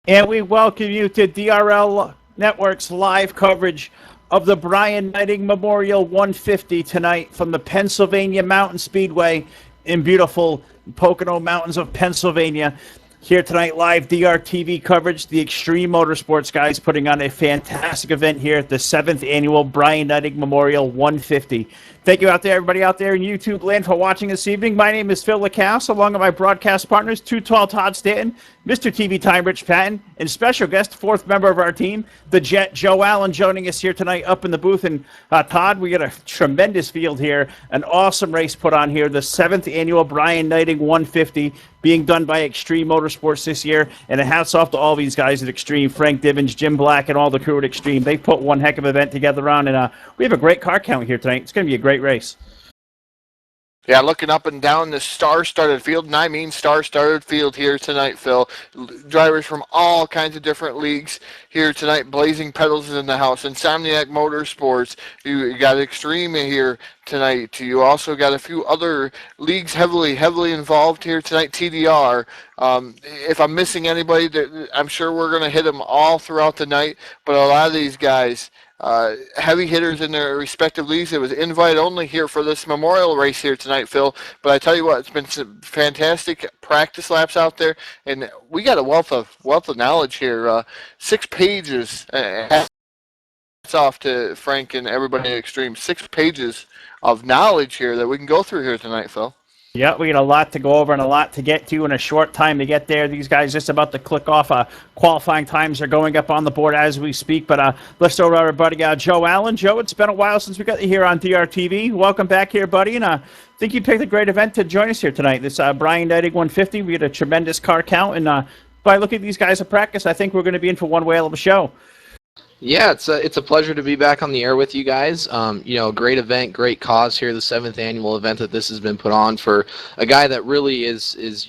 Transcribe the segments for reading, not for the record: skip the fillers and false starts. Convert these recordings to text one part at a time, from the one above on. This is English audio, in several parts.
And we welcome you to DRL Network's live coverage of the Brian Neidigh Memorial 150 tonight from the Pennsylvania Mountain Speedway in beautiful Pocono Mountains of Pennsylvania. Here tonight, live DRTV coverage. The Extreme Motorsports guys putting on a fantastic event here at the 7th annual Brian Neidigh Memorial 150. Thank you everybody out there in YouTube land for watching this evening. My name is Phil LaCasse, along with my broadcast partners, Too Tall Todd Stanton, Mr. TV Time Rich Patton, and special guest, fourth member of our team, the Jet Joe Allen, joining us here tonight up in the booth. And Todd, we got a tremendous field here, an awesome race put on here, the 7th annual Brian Neidigh 150 being done by Extreme Motorsports this year. And a hats off to all these guys at Extreme, Frank Divins, Jim Black, and all the crew at Extreme. They put one heck of an event together on, and we have a great car count here tonight. It's going to be a great race. Yeah, looking up and down the star-studded field, and I mean star-studded field here tonight, Phil. Drivers from all kinds of different leagues here tonight. Blazing Pedals is in the house. Insomniac Motorsports. You got Extreme here tonight. You also got a few other leagues heavily involved here tonight. TDR. If I'm missing anybody, I'm sure we're going to hit them all throughout the night. But a lot of these guys, heavy hitters in their respective leagues. It was invite only here for this memorial race here tonight, Phil. But I tell you what, it's been some fantastic practice laps out there, and we got a wealth of knowledge here. 6 pages. Hats off to Frank and everybody at Extreme. 6 pages of knowledge here that we can go through here tonight, Phil. Yeah, we got a lot to go over and a lot to get to in a short time to get there. These guys just about to click off. Qualifying times are going up on the board as we speak. But let's throw to our buddy Joe Allen. Joe, it's been a while since we got you here on DRTV. Welcome back here, buddy. And I think you picked a great event to join us here tonight. This Brian Neidigh 150. We had a tremendous car count. And by looking at these guys at practice, I think we're going to be in for one whale of a show. Yeah, it's a pleasure to be back on the air with you guys. Great event, great cause here, the 7th annual event that this has been put on for a guy that really is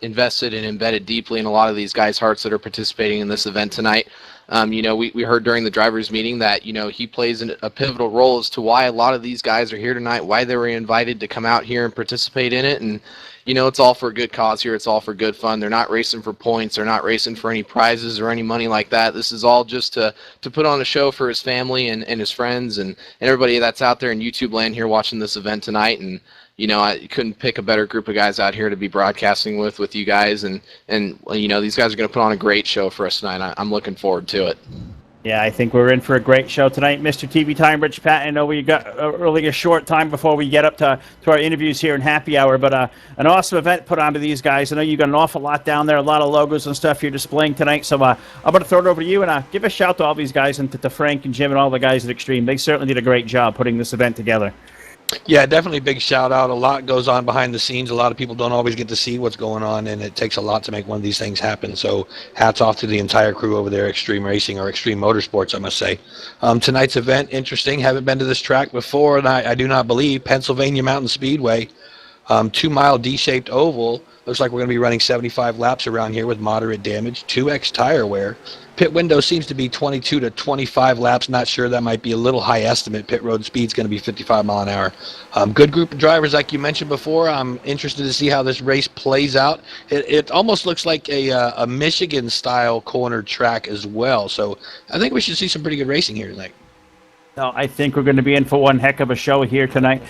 invested and embedded deeply in a lot of these guys' hearts that are participating in this event tonight. We heard during the drivers' meeting that, he plays a pivotal role as to why a lot of these guys are here tonight, why they were invited to come out here and participate in it. And, it's all for a good cause here. It's all for good fun. They're not racing for points. They're not racing for any prizes or any money like that. This is all just to put on a show for his family and his friends and everybody that's out there in YouTube land here watching this event tonight. And, I couldn't pick a better group of guys out here to be broadcasting with you guys. And these guys are going to put on a great show for us tonight. I'm looking forward to it. Yeah, I think we're in for a great show tonight. Mr. TV Time, Rich Patton, I know we got really a short time before we get up to our interviews here in Happy Hour, but an awesome event put on to these guys. I know you got an awful lot down there, a lot of logos and stuff you're displaying tonight, so I'm going to throw it over to you and give a shout to all these guys and to Frank and Jim and all the guys at Extreme. They certainly did a great job putting this event together. Yeah, definitely big shout out. A lot goes on behind the scenes. A lot of people don't always get to see what's going on, and it takes a lot to make one of these things happen. So hats off to the entire crew over there, Extreme Racing or Extreme Motorsports, I must say. Tonight's event, interesting. Haven't been to this track before, and I do not believe. Pennsylvania Mountain Speedway, 2-mile D-shaped oval. Looks like we're going to be running 75 laps around here with moderate damage. 2X tire wear. Pit window seems to be 22 to 25 laps. Not sure. That might be a little high estimate. Pit road speed's going to be 55 mile an hour. Good group of drivers, like you mentioned before. I'm interested to see how this race plays out. It almost looks like a Michigan-style corner track as well. So I think we should see some pretty good racing here tonight. No, I think we're going to be in for one heck of a show here tonight.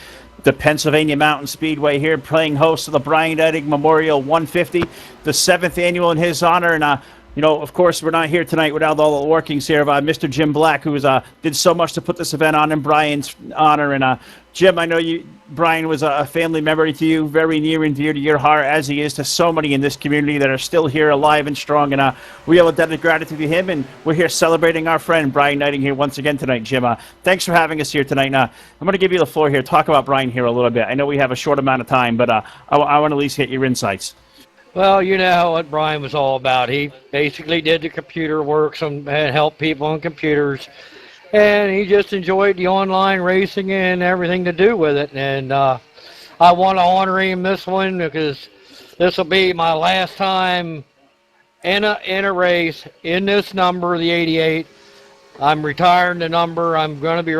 The Pennsylvania Mountain Speedway here playing host to the Brian Neidigh Memorial 150, the 7th annual in his honor. And, of course, we're not here tonight without all the workings here of Mr. Jim Black, who did so much to put this event on in Brian's honor. And, Jim, I know Brian was a family member to you, very near and dear to your heart, as he is to so many in this community that are still here alive and strong. And we owe a debt of gratitude to him, and we're here celebrating our friend Brian Neidigh here once again tonight, Jim. Thanks for having us here tonight. I'm going to give you the floor here. Talk about Brian here a little bit. I know we have a short amount of time, but I want to at least get your insights. Well, you know what Brian was all about. He basically did the computer work and helped people on computers. And he just enjoyed the online racing and everything to do with it. And I want to honor him this one because this will be my last time in a race in this number, the 88. I'm retiring the number. I'm going to be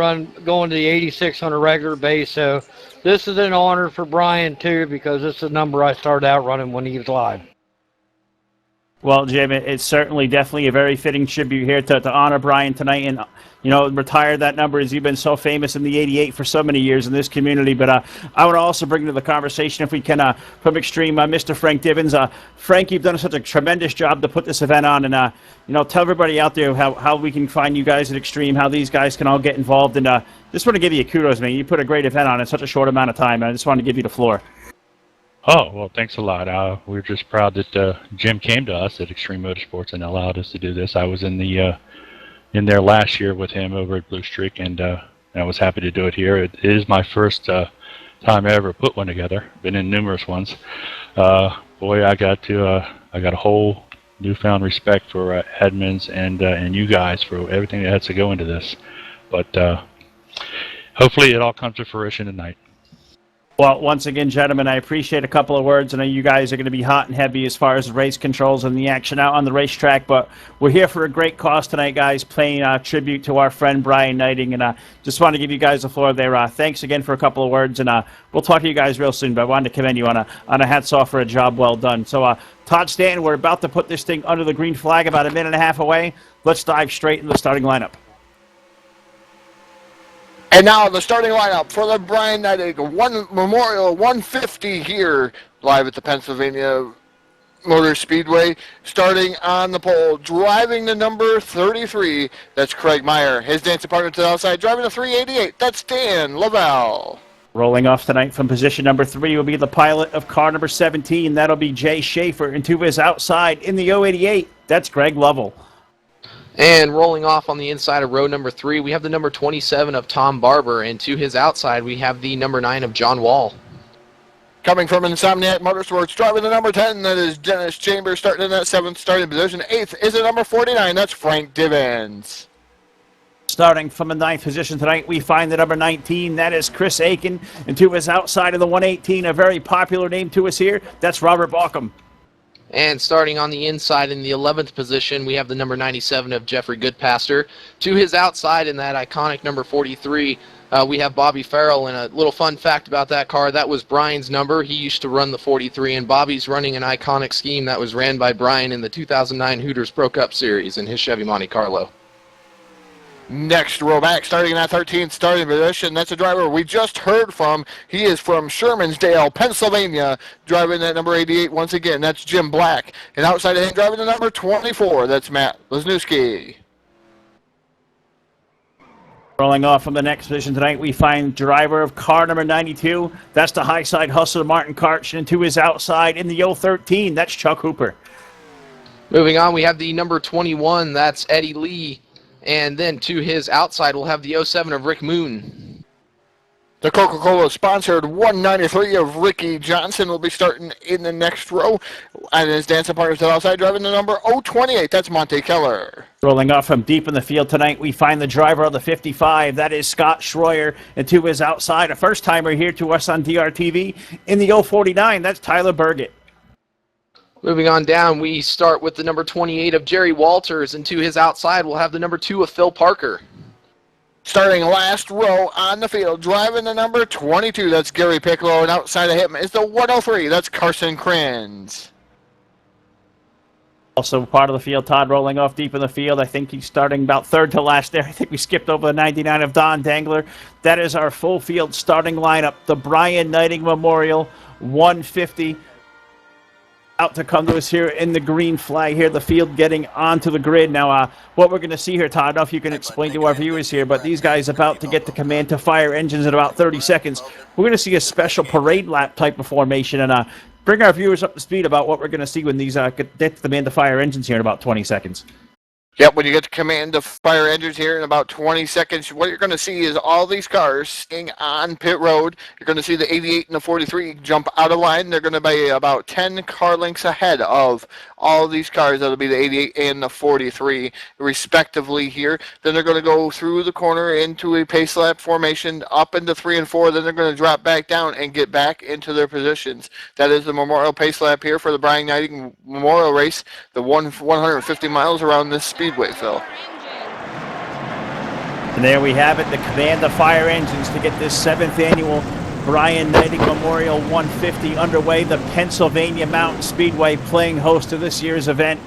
going to the 86 on a regular base. So this is an honor for Brian, too, because this is the number I started out running when he was live. Well, Jim, it's certainly definitely a very fitting tribute here to honor Brian tonight and, retire that number as you've been so famous in the 88 for so many years in this community. But I would also bring to the conversation, if we can, from Extreme, Mr. Frank Divins. Frank, you've done such a tremendous job to put this event on. And, tell everybody out there how we can find you guys at Extreme, how these guys can all get involved. And just want to give you kudos, man. You put a great event on in such a short amount of time. I just wanted to give you the floor. Oh, well, thanks a lot. We're just proud that Jim came to us at Extreme Motorsports and allowed us to do this. I was in there last year with him over at Blue Streak, and I was happy to do it here. It is my first time I ever put one together. Been in numerous ones. Boy, I got a whole newfound respect for Edmonds and you guys for everything that has to go into this. But hopefully it all comes to fruition tonight. Well, once again, gentlemen, I appreciate a couple of words. I know you guys are going to be hot and heavy as far as the race controls and the action out on the racetrack, but we're here for a great cause tonight, guys, paying tribute to our friend Brian Neidigh, and just want to give you guys the floor there. Thanks again for a couple of words, and we'll talk to you guys real soon, but I wanted to commend you on a hats off for a job well done. So, Todd Stanton, we're about to put this thing under the green flag about a minute and a half away. Let's dive straight into the starting lineup. And now the starting lineup for the Brian Neidigh Memorial 150 here live at the Pennsylvania Motor Speedway. Starting on the pole, driving the number 33, that's Craig Meyer. His dancing partner to the outside, driving the 388, that's Dan Lavelle. Rolling off tonight from position number 3 will be the pilot of car number 17. That'll be Jay Schaefer. And to his outside in the 088, that's Greg Lovell. And rolling off on the inside of row number 3, we have the number 27 of Tom Barber, and to his outside, we have the number 9 of John Wall. Coming from Insomniac Motorsports, driving the number 10, that is Dennis Chambers, starting in that 7th starting position. 8th is the number 49, that's Frank Divins. Starting from the 9th position tonight, we find the number 19, that is Chris Aiken. And to his outside of the 118, a very popular name to us here, that's Robert Baucom. And starting on the inside in the 11th position, we have the number 97 of Jeffrey Goodpaster. To his outside in that iconic number 43, we have Bobby Farrell. And a little fun fact about that car, that was Brian's number. He used to run the 43, and Bobby's running an iconic scheme that was ran by Brian in the 2009 Hooters Pro Cup Series in his Chevy Monte Carlo. Next row back, starting in that 13th starting position, that's a driver we just heard from. He is from Shermansdale, Pennsylvania, driving that number 88 once again. That's Jim Black. And outside of him, driving the number 24, that's Matt Lesniewski. Rolling off from the next position tonight, we find driver of car number 92. That's the high side hustler, Martin Karch. And to his outside in the 013, that's Chuck Hooper. Moving on, we have the number 21, that's Eddie Lee. And then to his outside, we'll have the 07 of Rick Moon. The Coca-Cola sponsored 193 of Ricky Johnson will be starting in the next row. And his dancing partner to the outside, driving the number 028. That's Monte Keller. Rolling off from deep in the field tonight, we find the driver of the 55. That is Scott Schroyer. And to his outside, a first-timer here to us on DRTV. In the 049, that's Tyler Burgett. Moving on down, we start with the number 28 of Jerry Walters, and to his outside, we'll have the number 2 of Phil Parker. Starting last row on the field, driving the number 22, that's Gary Piccolo, and outside of him is the 103, that's Carson Kranz. Also part of the field, Todd, rolling off deep in the field. I think he's starting about third to last there. I think we skipped over the 99 of Don Dangler. That is our full field starting lineup. The Brian Neidigh Memorial 150. Out to come to us here in the green flag here, the field getting onto the grid. Now, what we're going to see here, Todd, I don't know if you can explain to our viewers here, but these guys about to get the command to fire engines in about 30 seconds. We're going to see a special parade lap type of formation and bring our viewers up to speed about what we're going to see when these get the command to fire engines here in about 20 seconds. Yep, when you get the command to fire engines here in about 20 seconds, what you're going to see is all these cars staying on pit road. You're going to see the 88 and the 43 jump out of line. They're going to be about 10 car lengths ahead of all of these cars. That'll be the 88 and the 43, respectively here. Then they're going to go through the corner into a pace lap formation, up into 3 and 4. Then they're going to drop back down and get back into their positions. That is the Memorial Pace Lap here for the Brian Neidigh Memorial Race, the 150 miles around this speedway, Phil. And there we have it, the command to fire engines to get this 7th annual Brian Neidigh Memorial 150 underway. The Pennsylvania Mountain Speedway playing host to this year's event.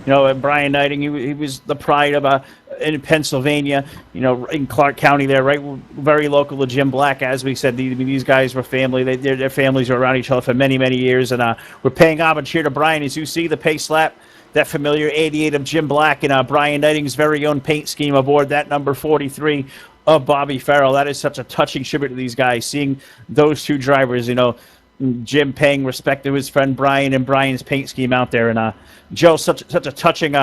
Brian Neidigh, he was the pride of in Pennsylvania, in Clark County there, right? Very local to Jim Black, as we said. These guys were family. Their families were around each other for many, many years, and we're paying homage here to Brian. As you see the pace lap, that familiar 88 of Jim Black and Brian Neidigh's very own paint scheme aboard that number 43 of Bobby Farrell. That is such a touching tribute to these guys, seeing those two drivers, Jim paying respect to his friend Brian and Brian's paint scheme out there. And Joe, such a touching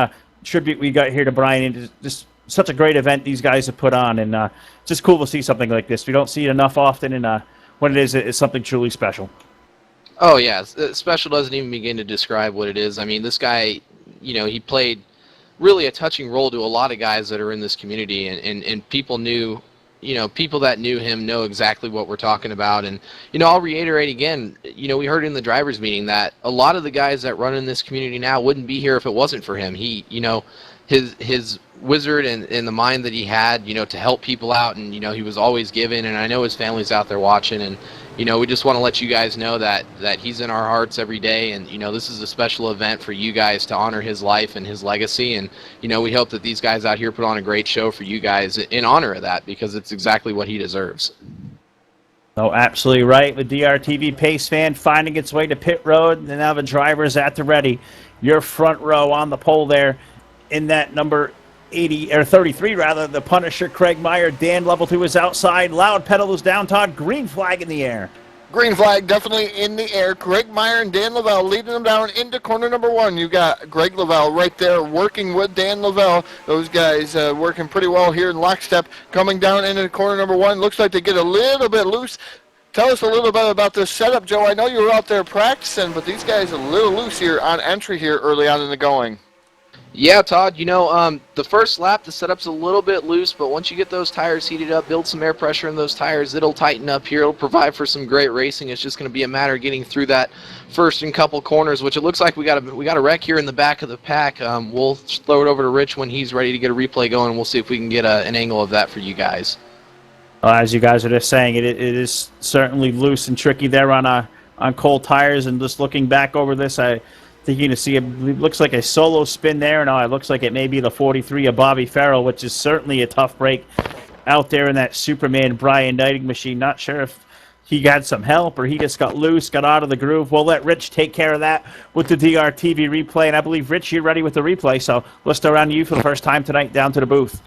tribute we got here to Brian. And just such a great event these guys have put on. And just cool to see something like this. We don't see it enough often. And when it is, it's something truly special. Oh, yeah. Special doesn't even begin to describe what it is. I mean, this guy, he played really a touching role to a lot of guys that are in this community. And people knew, people that knew him know exactly what we're talking about. And, I'll reiterate again, we heard in the drivers meeting that a lot of the guys that run in this community now wouldn't be here if it wasn't for him. He, his wizard and the mind that he had, to help people out, and, he was always giving, and I know his family's out there watching, and, we just want to let you guys know that he's in our hearts every day, and, this is a special event for you guys to honor his life and his legacy, and, we hope that these guys out here put on a great show for you guys in honor of that, because it's exactly what he deserves. Oh, absolutely right. The DRTV Pace fan finding its way to pit road, and now the drivers at the ready. Your front row on the pole there in that number 80 or 33 rather, the Punisher Craig Meyer. Dan Level to his outside. Loud pedal is down. Todd, green flag in the air. Green flag definitely in the air. Greg Meyer and Dan Lavelle leading them down into corner number 1. You got Greg Lavelle right there working with Dan Lavelle. Those guys working pretty well here in lockstep. Coming down into corner number 1. Looks like they get a little bit loose. Tell us a little bit about this setup, Joe. I know you were out there practicing, but these guys are a little loose here on entry here early on in the going. Yeah, Todd, the first lap, the setup's a little bit loose, but once you get those tires heated up, build some air pressure in those tires, it'll tighten up here. It'll provide for some great racing. It's just going to be a matter of getting through that first and couple corners, which it looks like we got a wreck here in the back of the pack. We'll throw it over to Rich when he's ready to get a replay going, and we'll see if we can get an angle of that for you guys. As you guys are just saying, it is certainly loose and tricky there on cold tires, and just looking back over this, I think you're going to see it looks like a solo spin there, and it looks like it may be the 43 of Bobby Farrell, which is certainly a tough break out there in that Superman Brian Neidigh machine. Not sure if he got some help or he just got loose, got out of the groove. We'll let Rich take care of that with the DRTV replay, and I believe, Rich, you're ready with the replay, so let's throw around to you for the first time tonight down to the booth.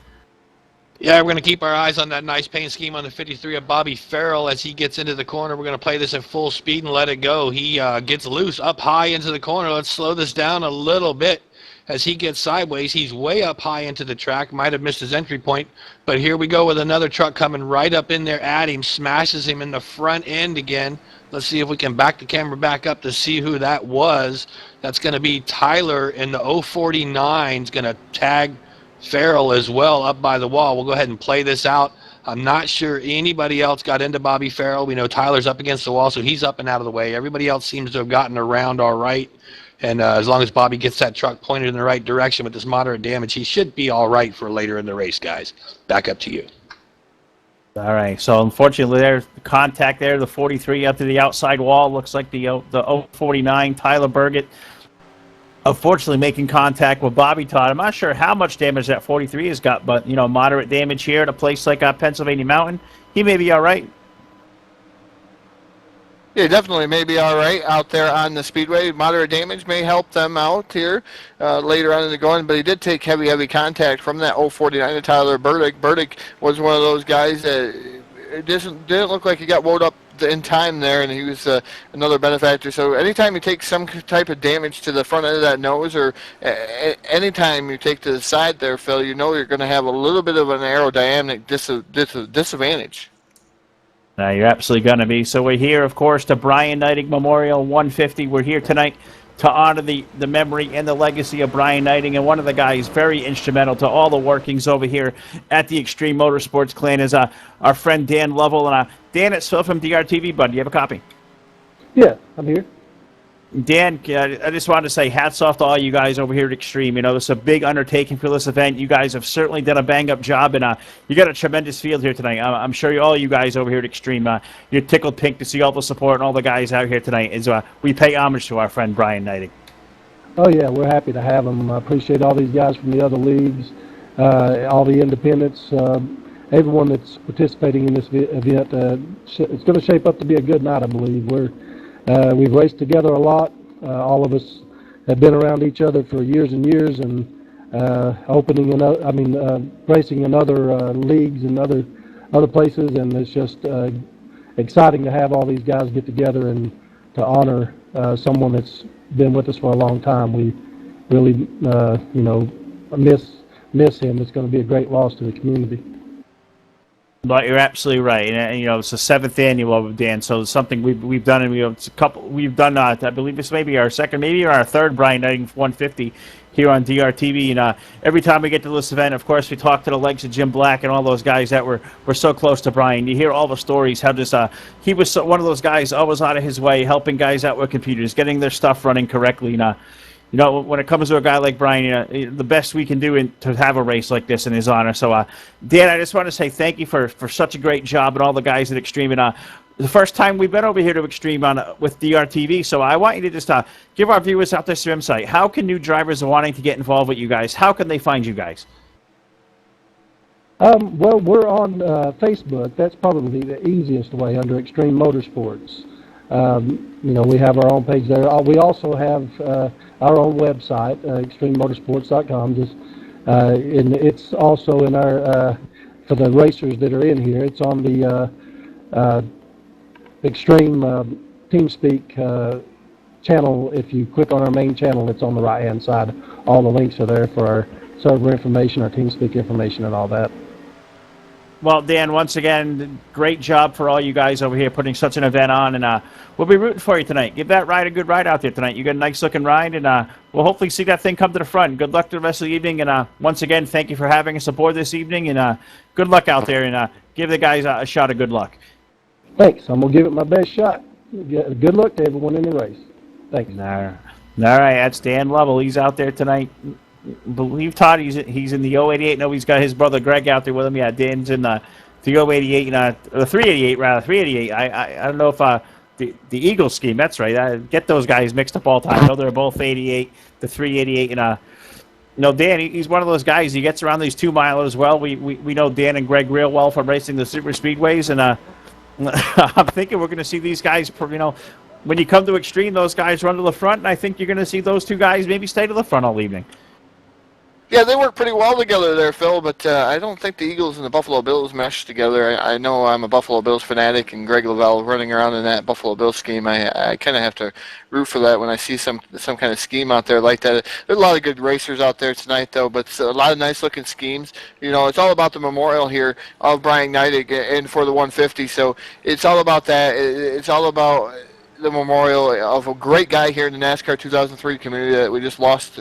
Yeah, we're going to keep our eyes on that nice paint scheme on the 53 of Bobby Farrell as he gets into the corner. We're going to play this at full speed and let it go. He gets loose up high into the corner. Let's slow this down a little bit as he gets sideways. He's way up high into the track. Might have missed his entry point, but here we go with another truck coming right up in there at him, smashes him in the front end again. Let's see if we can back the camera back up to see who that was. That's going to be Tyler in the 049. Is going to tag Farrell as well up by the wall. We'll go ahead and play this out. I'm not sure anybody else got into Bobby Farrell. We know Tyler's up against the wall, so he's up and out of the way. Everybody else seems to have gotten around all right. And as long as Bobby gets that truck pointed in the right direction with this moderate damage, he should be all right for later in the race, guys. Back up to you. All right, so unfortunately there's contact there, the 43 up to the outside wall. Looks like the 049, Tyler Burgett, unfortunately making contact with Bobby Todd. I'm not sure how much damage that 43 has got, but, moderate damage here at a place like Pennsylvania Mountain. He may be all right. Yeah, definitely may be all right out there on the speedway. Moderate damage may help them out here later on in the going, but he did take heavy contact from that 049 to Tyler Burdick. Burdick was one of those guys that it didn't look like he got wound up in time there, and he was another benefactor. So anytime you take some type of damage to the front end of that nose, or anytime you take to the side there, Phil, you're going to have a little bit of an aerodynamic disadvantage. You're absolutely going to be. So we're here, of course, to Brian Neidigh Memorial 150. We're here tonight to honor the memory and the legacy of Brian Neidigh, and one of the guys very instrumental to all the workings over here at the Extreme Motorsports clan is our friend Dan Lovell. And Dan, it's Phil from DRTV, bud. Do you have a copy? Yeah, I'm here. Dan, I just wanted to say hats off to all you guys over here at Extreme. This is a big undertaking for this event. You guys have certainly done a bang-up job, and you got a tremendous field here tonight. I'm sure all you guys over here at Extreme, you're tickled pink to see all the support and all the guys out here tonight as we pay homage to our friend Brian Neidigh. Oh yeah, we're happy to have them. I appreciate all these guys from the other leagues, all the independents, everyone that's participating in this event. It's going to shape up to be a good night, I believe. We've raced together a lot. All of us have been around each other for years and years, and racing in other leagues and other places, and it's just exciting to have all these guys get together and to honor someone that's been with us for a long time. We really, miss him. It's going to be a great loss to the community. But you're absolutely right, and it's the 7th annual of Dan. So it's something we've done, and we've done. I believe this may be our second, maybe our third Brian Neidigh 150 here on DRTV. And every time we get to this event, of course, we talk to the legs of Jim Black and all those guys that were so close to Brian. You hear all the stories how this he was one of those guys always out of his way, helping guys out with computers, getting their stuff running correctly. And when it comes to a guy like Brian, the best we can do to have a race like this in his honor. So, Dan, I just want to say thank you for such a great job and all the guys at Extreme. And the first time we've been over here to Extreme with DRTV, so I want you to just give our viewers out there some insight. How can new drivers wanting to get involved with you guys, how can they find you guys? Well, we're on Facebook. That's probably the easiest way, under Extreme Motorsports. We have our own page there. We also have our own website, extrememotorsports.com. And it's also in our, for the racers that are in here, it's on the Extreme TeamSpeak channel. If you click on our main channel, it's on the right-hand side. All the links are there for our server information, our TeamSpeak information, and all that. Well, Dan, once again, great job for all you guys over here putting such an event on, and we'll be rooting for you tonight. Give that ride a good ride out there tonight. You got a nice-looking ride, and we'll hopefully see that thing come to the front. Good luck to the rest of the evening, and once again, thank you for having us aboard this evening, and good luck out there, and give the guys a shot of good luck. Thanks. I'm going to give it my best shot. Good luck to everyone in the race. Thanks. All right, that's Dan Lovell. He's out there tonight. Believe Todd, he's in the 088. No, he's got his brother Greg out there with him. Yeah, Dan's in the 088 and the 388 rather. 388. I don't know if the Eagle scheme. That's right. I get those guys mixed up all the time. I know they're both 88. The 388 and Dan, he's one of those guys. He gets around these 2 milers as well. We know Dan and Greg real well from racing the super speedways, and I'm thinking we're going to see these guys. When you come to Extreme, those guys run to the front, and I think you're going to see those 2 guys maybe stay to the front all evening. Yeah, they work pretty well together there, Phil, but I don't think the Eagles and the Buffalo Bills mesh together. I know I'm a Buffalo Bills fanatic, and Greg Lavelle running around in that Buffalo Bills scheme, I kind of have to root for that when I see some kind of scheme out there like that. There's a lot of good racers out there tonight, though, but a lot of nice-looking schemes. It's all about the memorial here of Brian Neidigh and for the 150, so it's all about that. It's all about the memorial of a great guy here in the NASCAR 2003 community that we just lost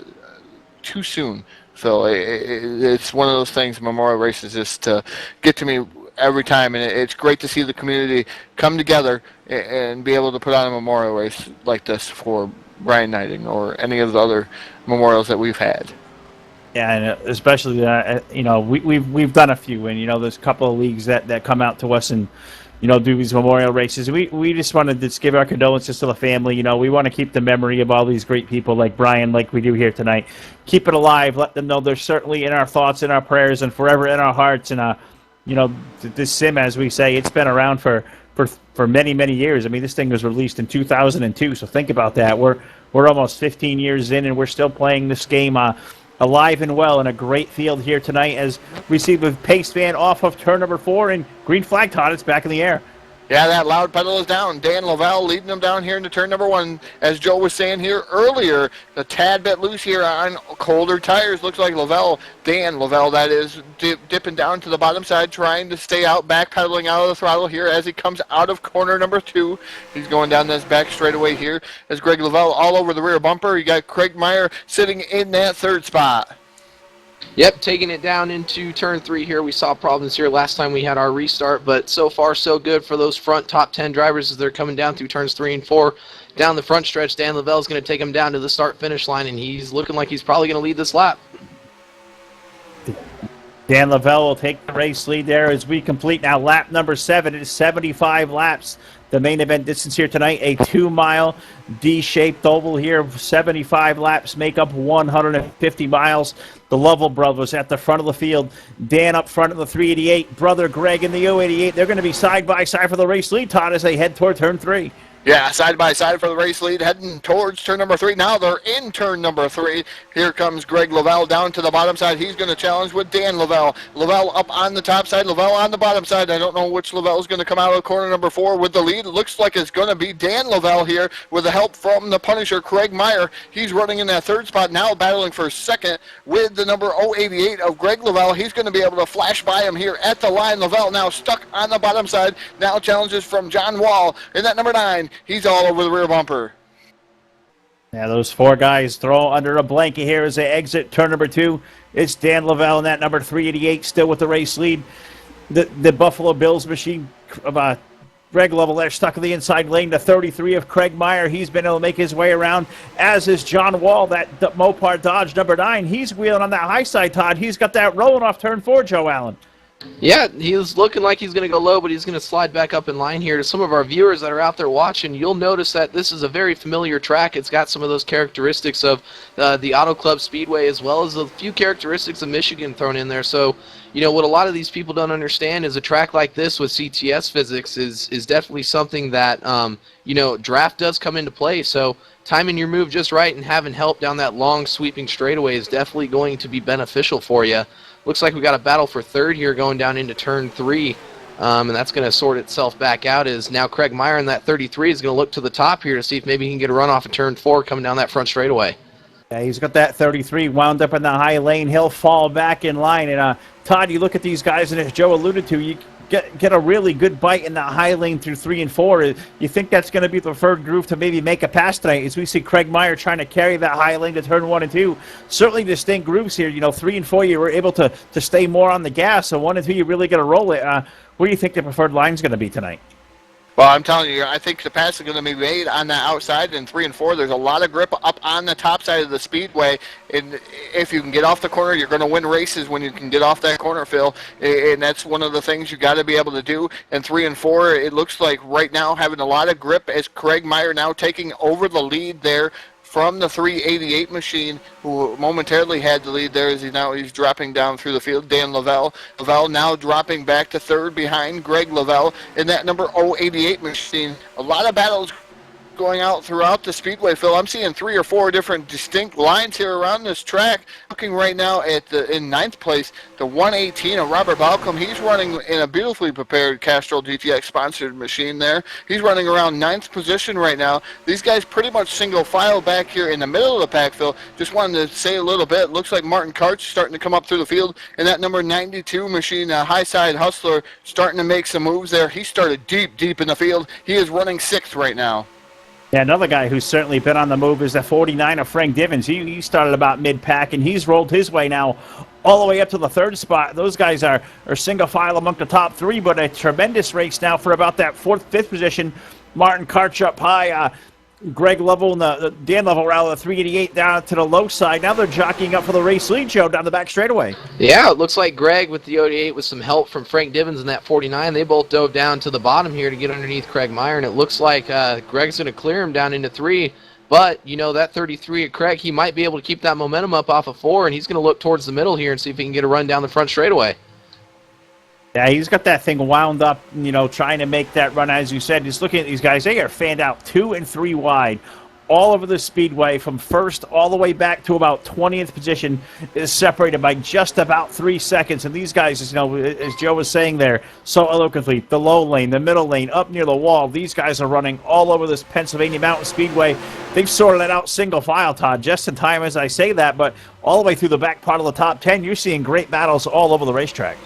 too soon. So it's one of those things, memorial races, just get to me every time, and it's great to see the community come together and be able to put on a memorial race like this for Brian Neidigh or any of the other memorials that we've had. Yeah, and especially we've done a few, and there's a couple of leagues that come out to us and do these memorial races. We just wanted to give our condolences to the family. We want to keep the memory of all these great people like Brian, like we do here tonight. Keep it alive. Let them know they're certainly in our thoughts, in our prayers, and forever in our hearts. And this sim, as we say, it's been around for many, many years. I mean, this thing was released in 2002, so think about that. We're almost 15 years in, and we're still playing this game alive and well in a great field here tonight as we see the pace van off of turn number 4 and green flag, Todd, it's back in the air. Yeah, that loud pedal is down. Dan Lavelle leading them down here into turn number 1. As Joe was saying here earlier, a tad bit loose here on colder tires. Looks like Dan Lavelle, that is, dipping down to the bottom side, trying to stay out, backpedaling out of the throttle here as he comes out of corner number 2. He's going down this back straightaway here as Greg Lavelle all over the rear bumper. You got Craig Meyer sitting in that 3rd spot. Yep, taking it down into turn 3 here. We saw problems here last time we had our restart, but so far so good for those front top 10 drivers as they're coming down through turns 3 and 4. Down the front stretch, Dan Lavelle is going to take them down to the start-finish line, and he's looking like he's probably going to lead this lap. Dan Lavelle will take the race lead there as we complete now lap number 7. It is 75 laps. The main event distance here tonight, a 2-mile D-shaped oval here. 75 laps make up 150 miles. The Lovell brothers at the front of the field. Dan up front in the 388. Brother Greg in the 088. They're going to be side by side for the race lead, Todd, as they head toward turn 3. Yeah, side by side for the race lead, heading towards turn number 3. Now they're in turn number 3. Here comes Greg Lavelle down to the bottom side. He's going to challenge with Dan Lavelle. Lavelle up on the top side, Lavelle on the bottom side. I don't know which Lavelle is going to come out of corner number 4 with the lead. It looks like it's going to be Dan Lavelle here with the help from the Punisher, Craig Meyer. He's running in that third spot, now battling for second with the number 088 of Greg Lavelle. He's going to be able to flash by him here at the line. Lavelle now stuck on the bottom side. Now challenges from John Wall in that number 9. He's all over the rear bumper. Yeah, those 4 guys throw under a blanket here as they exit turn number 2. It's Dan Lavelle in that number 388 still with the race lead. The Buffalo Bills machine of Greg Lovell there stuck in the inside lane. The 33 of Craig Meyer, he's been able to make his way around, as is John Wall, that Mopar Dodge number 9. He's wheeling on that high side, Todd. He's got that rolling off turn 4, Joe Allen. Yeah, he was looking like he's going to go low, but he's going to slide back up in line here. To some of our viewers that are out there watching, you'll notice that this is a very familiar track. It's got some of those characteristics of the Auto Club Speedway, as well as a few characteristics of Michigan thrown in there. So, you know, what a lot of these people don't understand is a track like this with CTS physics is definitely something that, you know, draft does come into play. So timing your move just right and having help down that long sweeping straightaway is definitely going to be beneficial for you. Looks like we got a battle for third here going down into turn 3, and that's going to sort itself back out as now Craig Meyer in that 33 is going to look to the top here to see if maybe he can get a run off of turn 4 coming down that front straightaway. Yeah, he's got that 33 wound up in the high lane. He'll fall back in line. And Todd, you look at these guys, and as Joe alluded to, you get a really good bite in that high lane through 3 and 4. You think that's going to be the preferred groove to maybe make a pass tonight, as we see Craig Meyer trying to carry that high lane to turn 1 and 2. Certainly distinct grooves here. You know, 3 and 4 you were able to stay more on the gas, so 1 and 2 you really got to roll it. What do you think the preferred line is going to be tonight? Well, I'm telling you, I think the pass is going to be made on the outside in 3 and 4. There's a lot of grip up on the top side of the speedway, and if you can get off the corner, you're going to win races when you can get off that corner, Phil, and that's one of the things you got to be able to do. In 3 and 4, it looks like right now having a lot of grip as Craig Meyer now taking over the lead there from the 388 machine, who momentarily had the lead there as he's dropping down through the field. Dan Lavelle. Lavelle now dropping back to third behind Greg Lavelle in that number 088 machine. A lot of battles going out throughout the speedway, Phil. I'm seeing 3 or 4 different distinct lines here around this track. Looking right now at in 9th place, the 118 of Robert Balcom. He's running in a beautifully prepared Castrol GTX sponsored machine there. He's running around 9th position right now. These guys pretty much single file back here in the middle of the pack, Phil. Just wanted to say a little bit. Looks like Martin Karch starting to come up through the field, and that number 92 machine, High Side Hustler, starting to make some moves there. He started deep in the field. He is running 6th right now. Yeah, another guy who's certainly been on the move is the 49 of Frank Divins. He started about mid-pack, and he's rolled his way now all the way up to the 3rd spot. Those guys are single file among the top 3, but a tremendous race now for about that 4th, 5th position. Martin Karch up high. Greg Lovell and the Dan Lovell rather, the 388 down to the low side. Now they're jockeying up for the race lead, Joe, down the back straightaway. Yeah, it looks like Greg with the 88 with some help from Frank Divins in that 49. They both dove down to the bottom here to get underneath Craig Meyer, and it looks like Greg's going to clear him down into 3. But, you know, that 33 of Craig, he might be able to keep that momentum up off of 4, and he's going to look towards the middle here and see if he can get a run down the front straightaway. Yeah, he's got that thing wound up, you know, trying to make that run. As you said, just looking at these guys, they are fanned out 2 and 3 wide all over the speedway from 1st all the way back to about 20th position is separated by just about 3 seconds. And these guys, you know, as Joe was saying there, so eloquently, the low lane, the middle lane, up near the wall, these guys are running all over this Pennsylvania Mountain Speedway. They've sorted it out single file, Todd, just in time as I say that, but all the way through the back part of the top 10, you're seeing great battles all over the racetrack.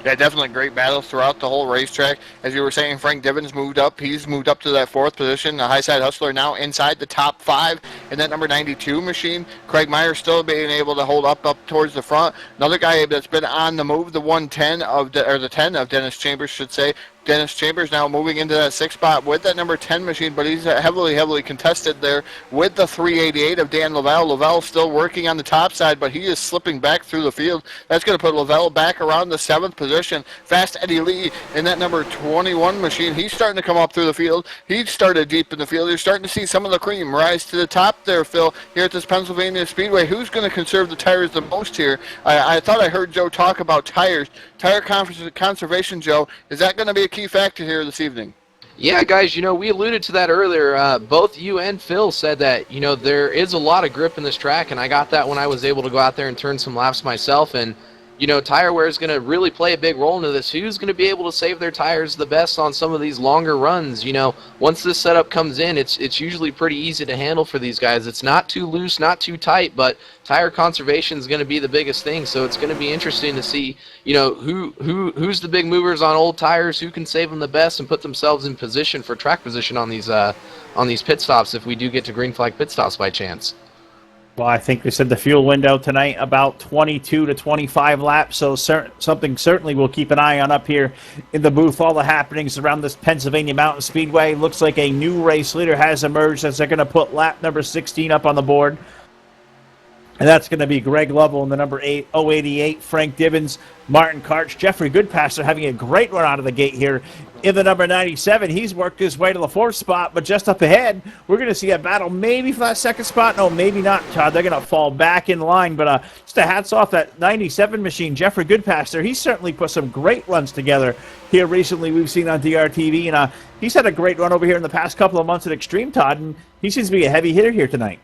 Yeah, definitely great battles throughout the whole racetrack. As you were saying, Frank Divins moved up. He's moved up to that 4th position. The High Side Hustler now inside the top 5 in that number 92 machine. Craig Meyer still being able to hold up towards the front. Another guy that's been on the move, the 110 of the 10 of Dennis Chambers, should say. Dennis Chambers now moving into that 6th spot with that number 10 machine, but he's heavily contested there with the 388 of Dan Lavelle. Lavelle still working on the top side, but he is slipping back through the field. That's going to put Lavelle back around the 7th position. Fast Eddie Lee in that number 21 machine. He's starting to come up through the field. He started deep in the field. You're starting to see some of the cream rise to the top there, Phil, here at this Pennsylvania Speedway. Who's going to conserve the tires the most here? I thought I heard Joe talk about tires. Tire conservation, Joe, is that going to be a key factor here this evening? Yeah, guys, we alluded to that earlier. Both you and Phil said that, there is a lot of grip in this track, and I got that when I was able to go out there and turn some laps myself. And, tire wear is going to really play a big role into this. Who's going to be able to save their tires the best on some of these longer runs? Once this setup comes in, it's usually pretty easy to handle for these guys. It's not too loose, not too tight, but tire conservation is going to be the biggest thing. So it's going to be interesting to see, who's the big movers on old tires, who can save them the best and put themselves in position for track position on these pit stops if we do get to green flag pit stops by chance. Well, I think they said the fuel window tonight about 22 to 25 laps, so something certainly we'll keep an eye on up here in the booth. All the happenings around this Pennsylvania Mountain Speedway. Looks like a new race leader has emerged as they're going to put lap number 16 up on the board. And that's going to be Greg Lovell in the number 088, Frank Dibbins, Martin Karch, Jeffrey Goodpaster having a great run out of the gate here in the number 97. He's worked his way to the 4th spot, but just up ahead, we're going to see a battle maybe for that 2nd spot. No, maybe not, Todd. They're going to fall back in line, but just a hats off that 97 machine, Jeffrey Goodpaster. He's certainly put some great runs together here recently we've seen on DRTV, and he's had a great run over here in the past couple of months at Extreme, Todd, and he seems to be a heavy hitter here tonight.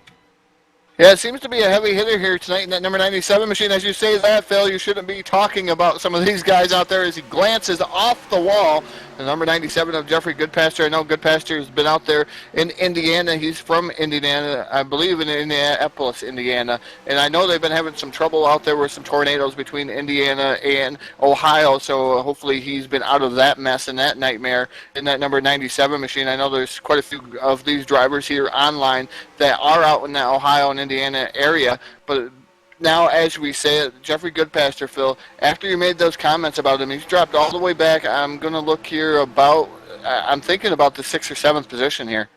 Yeah, it seems to be a heavy hitter here tonight in that number 97 machine. As you say that, Phil, you shouldn't be talking about some of these guys out there as he glances off the wall. The number 97 of Jeffrey Goodpaster. I know Goodpaster has been out there in Indiana. He's from Indiana, I believe in Indianapolis, Indiana. And I know they've been having some trouble out there with some tornadoes between Indiana and Ohio. So hopefully he's been out of that mess and that nightmare in that number 97 machine. I know there's quite a few of these drivers here online that are out in that Ohio and Indiana area. But now, as we say it, Jeffrey Goodpaster, Phil, after you made those comments about him, he's dropped all the way back. I'm going to look here I'm thinking about the 6th or 7th position here.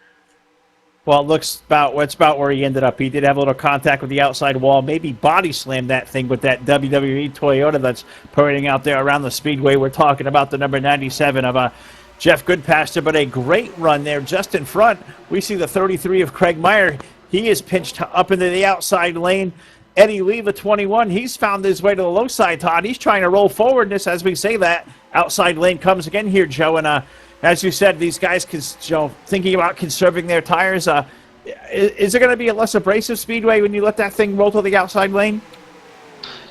Well, it's about where he ended up. He did have a little contact with the outside wall, maybe body slammed that thing with that WWE Toyota that's parading out there around the speedway. We're talking about the number 97 of Jeff Goodpaster, but a great run there just in front. We see the 33 of Craig Meyer. He is pinched up into the outside lane. Eddie Lee, the 21, he's found his way to the low side, Todd. He's trying to roll forward. And this, as we say that, outside lane comes again here, Joe. And as you said, these guys, thinking about conserving their tires. Is there going to be a less abrasive speedway when you let that thing roll to the outside lane?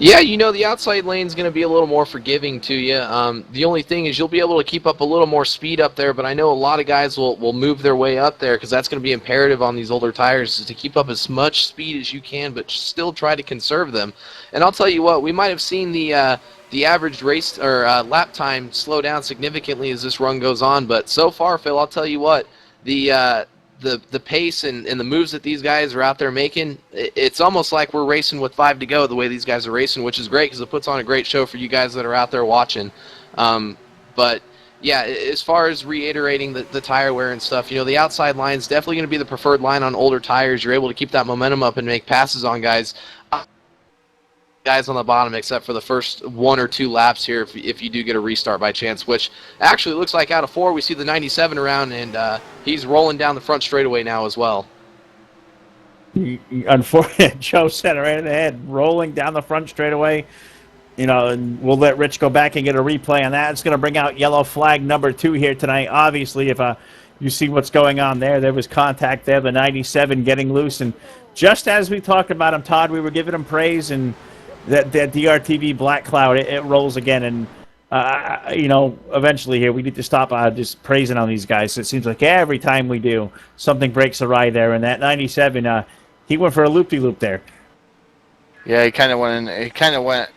Yeah, the outside lane's going to be a little more forgiving to you. The only thing is you'll be able to keep up a little more speed up there, but I know a lot of guys will move their way up there because that's going to be imperative on these older tires is to keep up as much speed as you can, but still try to conserve them. And I'll tell you what, we might have seen the average race or lap time slow down significantly as this run goes on, but so far, Phil, I'll tell you what, the pace and the moves that these guys are out there making, it's almost like we're racing with 5 to go the way these guys are racing, which is great because it puts on a great show for you guys that are out there watching. But yeah, as far as reiterating the tire wear and stuff, the outside line is definitely going to be the preferred line on older tires. You're able to keep that momentum up and make passes on guys on the bottom, except for the first 1 or 2 laps here if you do get a restart by chance, which actually looks like out of 4 we see the 97 around, and he's rolling down the front straightaway now as well. Unfortunately, Joe said it right in the head, rolling down the front straightaway. And we'll let Rich go back and get a replay on that. It's going to bring out yellow flag number 2 here tonight. Obviously, if you see what's going on there was contact there, the 97 getting loose, and just as we talked about him, Todd, we were giving him praise, and that DRTV black cloud, it rolls again. And, eventually here we need to stop just praising on these guys. It seems like every time we do, something breaks awry there. And that 97, he went for a loop-de-loop there. Yeah, he kind of went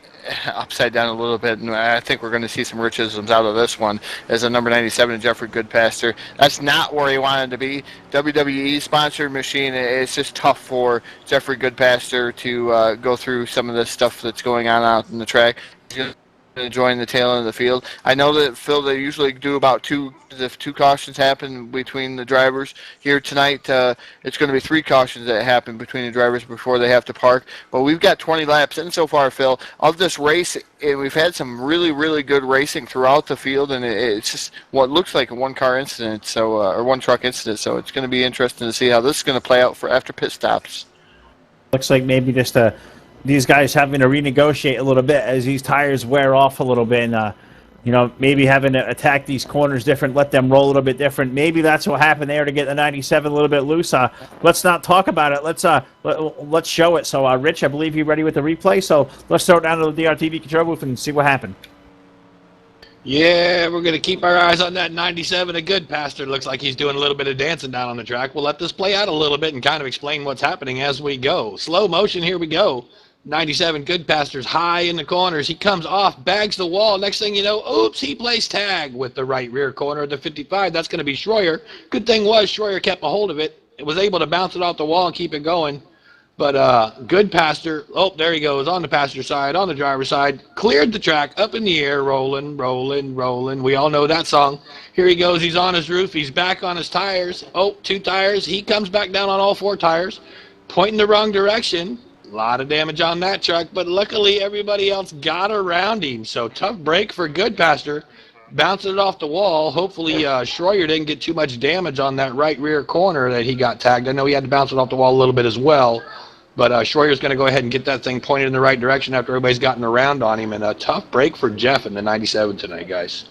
upside down a little bit, and I think we're going to see some Richisms out of this one as a number 97 Jeffrey Goodpaster. That's not where he wanted to be. WWE sponsored machine. It's just tough for Jeffrey Goodpaster to go through some of this stuff that's going on out in the track. enjoying the tail end of the field. I know that, Phil, they usually do about two cautions happen between the drivers. Here tonight, it's going to be 3 cautions that happen between the drivers before they have to park. But we've got 20 laps in so far, Phil, of this race, and we've had some really, really good racing throughout the field, and it's just what looks like a one-car incident, so or one-truck incident. So it's going to be interesting to see how this is going to play out for after pit stops. Looks like maybe just these guys having to renegotiate a little bit as these tires wear off a little bit, and maybe having to attack these corners different, let them roll a little bit different. Maybe that's what happened there to get the 97 a little bit loose. Let's not talk about it. Let's show it. So, Rich, I believe you're ready with the replay. So let's throw it down to the DRTV control booth and see what happened. Yeah, we're going to keep our eyes on that 97. A good pastor. Looks like he's doing a little bit of dancing down on the track. We'll let this play out a little bit and kind of explain what's happening as we go. Slow motion, here we go. 97 good pastors high in the corners. He comes off, bags the wall. Next thing you know, oops, he plays tag with the right rear corner of the 55. That's going to be Schroyer. Good thing was Schroyer kept a hold of it. It was able to bounce it off the wall and keep it going. But good pastor. Oh, there he goes on the passenger side, on the driver's side. Cleared the track, up in the air, rolling, rolling, rolling. We all know that song. Here he goes. He's on his roof. He's back on his tires. Oh, 2 tires. He comes back down on all 4 tires, pointing the wrong direction. A lot of damage on that truck, but luckily everybody else got around him. So tough break for Goodpaster. Bouncing it off the wall. Hopefully Schroyer didn't get too much damage on that right rear corner that he got tagged. I know he had to bounce it off the wall a little bit as well. But Schroyer's going to go ahead and get that thing pointed in the right direction after everybody's gotten around on him. And a tough break for Jeff in the 97 tonight, guys.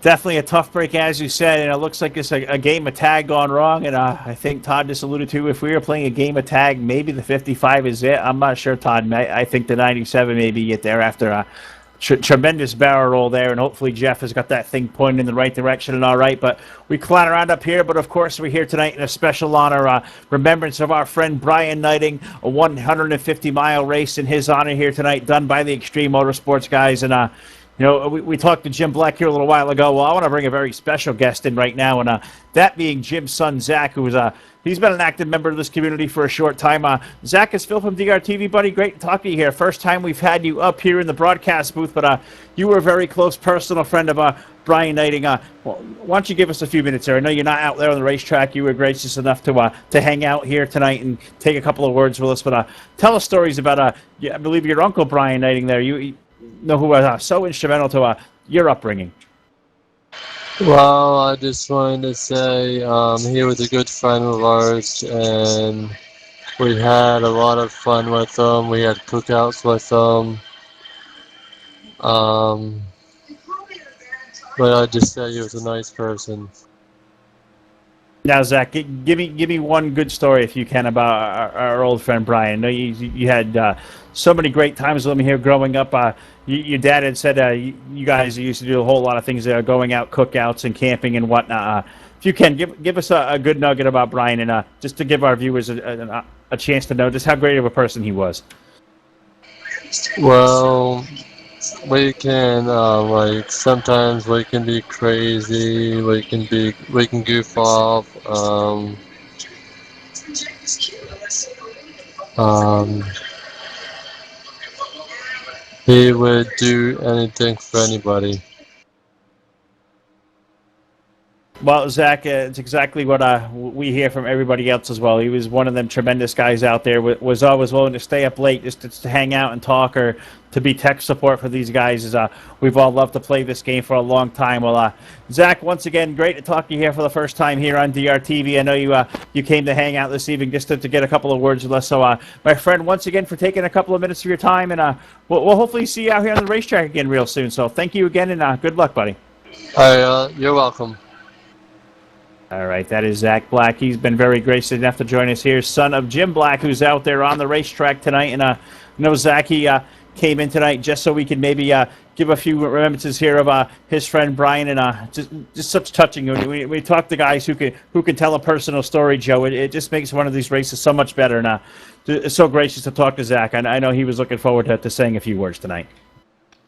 Definitely a tough break, as you said, and it looks like it's a game of tag gone wrong. And I think Todd just alluded to, if we were playing a game of tag, maybe the 55 is it. I'm not sure, Todd. I think the 97 maybe get there after a tremendous barrel roll there, and hopefully Jeff has got that thing pointed in the right direction and all right. But we clown around up here, but of course we're here tonight in a special honor, remembrance of our friend Brian Neidigh, a 150-mile race in his honor here tonight, done by the Extreme Motorsports guys. And we talked to Jim Black here a little while ago. Well, I want to bring a very special guest in right now, and that being Jim's son, Zach, who is he's been an active member of this community for a short time. Zach, is Phil from DRTV, buddy. Great to talk to you here. First time we've had you up here in the broadcast booth, but you were a very close personal friend of Brian Neidigh. Why don't you give us a few minutes here? I know you're not out there on the racetrack. You were gracious enough to hang out here tonight and take a couple of words with us. But tell us stories about, I believe your uncle Brian Neidigh there. You know, who was so instrumental to your upbringing. Well, I just wanted to say he was a good friend of ours, and we had a lot of fun with him. We had cookouts with him. But I'd just say he was a nice person. Now, Zach, give me one good story, if you can, about our old friend Brian. I know you had so many great times with him here growing up. Your dad had said you guys used to do a whole lot of things, going out, cookouts and camping and whatnot. If you can, give us a good nugget about Brian, and just to give our viewers a chance to know just how great of a person he was. Well, we can sometimes we can be crazy. We can goof off. He would do anything for anybody. Well, Zach, it's exactly what we hear from everybody else as well. He was one of them tremendous guys out there. Was always willing to stay up late just to hang out and talk, or to be tech support for these guys. We've all loved to play this game for a long time. Well, Zach, once again, great to talk to you here for the first time here on DRTV. I know you came to hang out this evening just to get a couple of words with us. So, my friend, once again for taking a couple of minutes of your time, and we'll hopefully see you out here on the racetrack again real soon. So, thank you again, and good luck, buddy. You're welcome. All right, that is Zach Black. He's been very gracious enough to join us here, son of Jim Black, who's out there on the racetrack tonight. And Zach, he came in tonight just so we could maybe give a few remembrances here of his friend Brian, and just such touching. We talk to guys who can tell a personal story, Joe. It just makes one of these races so much better. And it's so gracious to talk to Zach. I know he was looking forward to saying a few words tonight.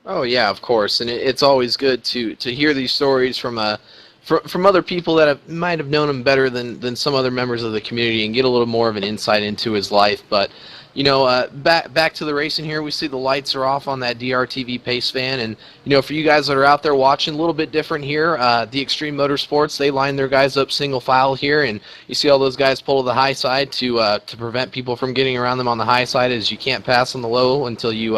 Oh yeah, of course, and it's always good to hear these stories from other people that might have known him better than some other members of the community, and get a little more of an insight into his life. But back to the racing here. We see the lights are off on that DRTV pace fan, and for you guys that are out there watching, a little bit different here. The Extreme Motorsports, they line their guys up single file here, and you see all those guys pull to the high side to prevent people from getting around them on the high side, as you can't pass on the low until you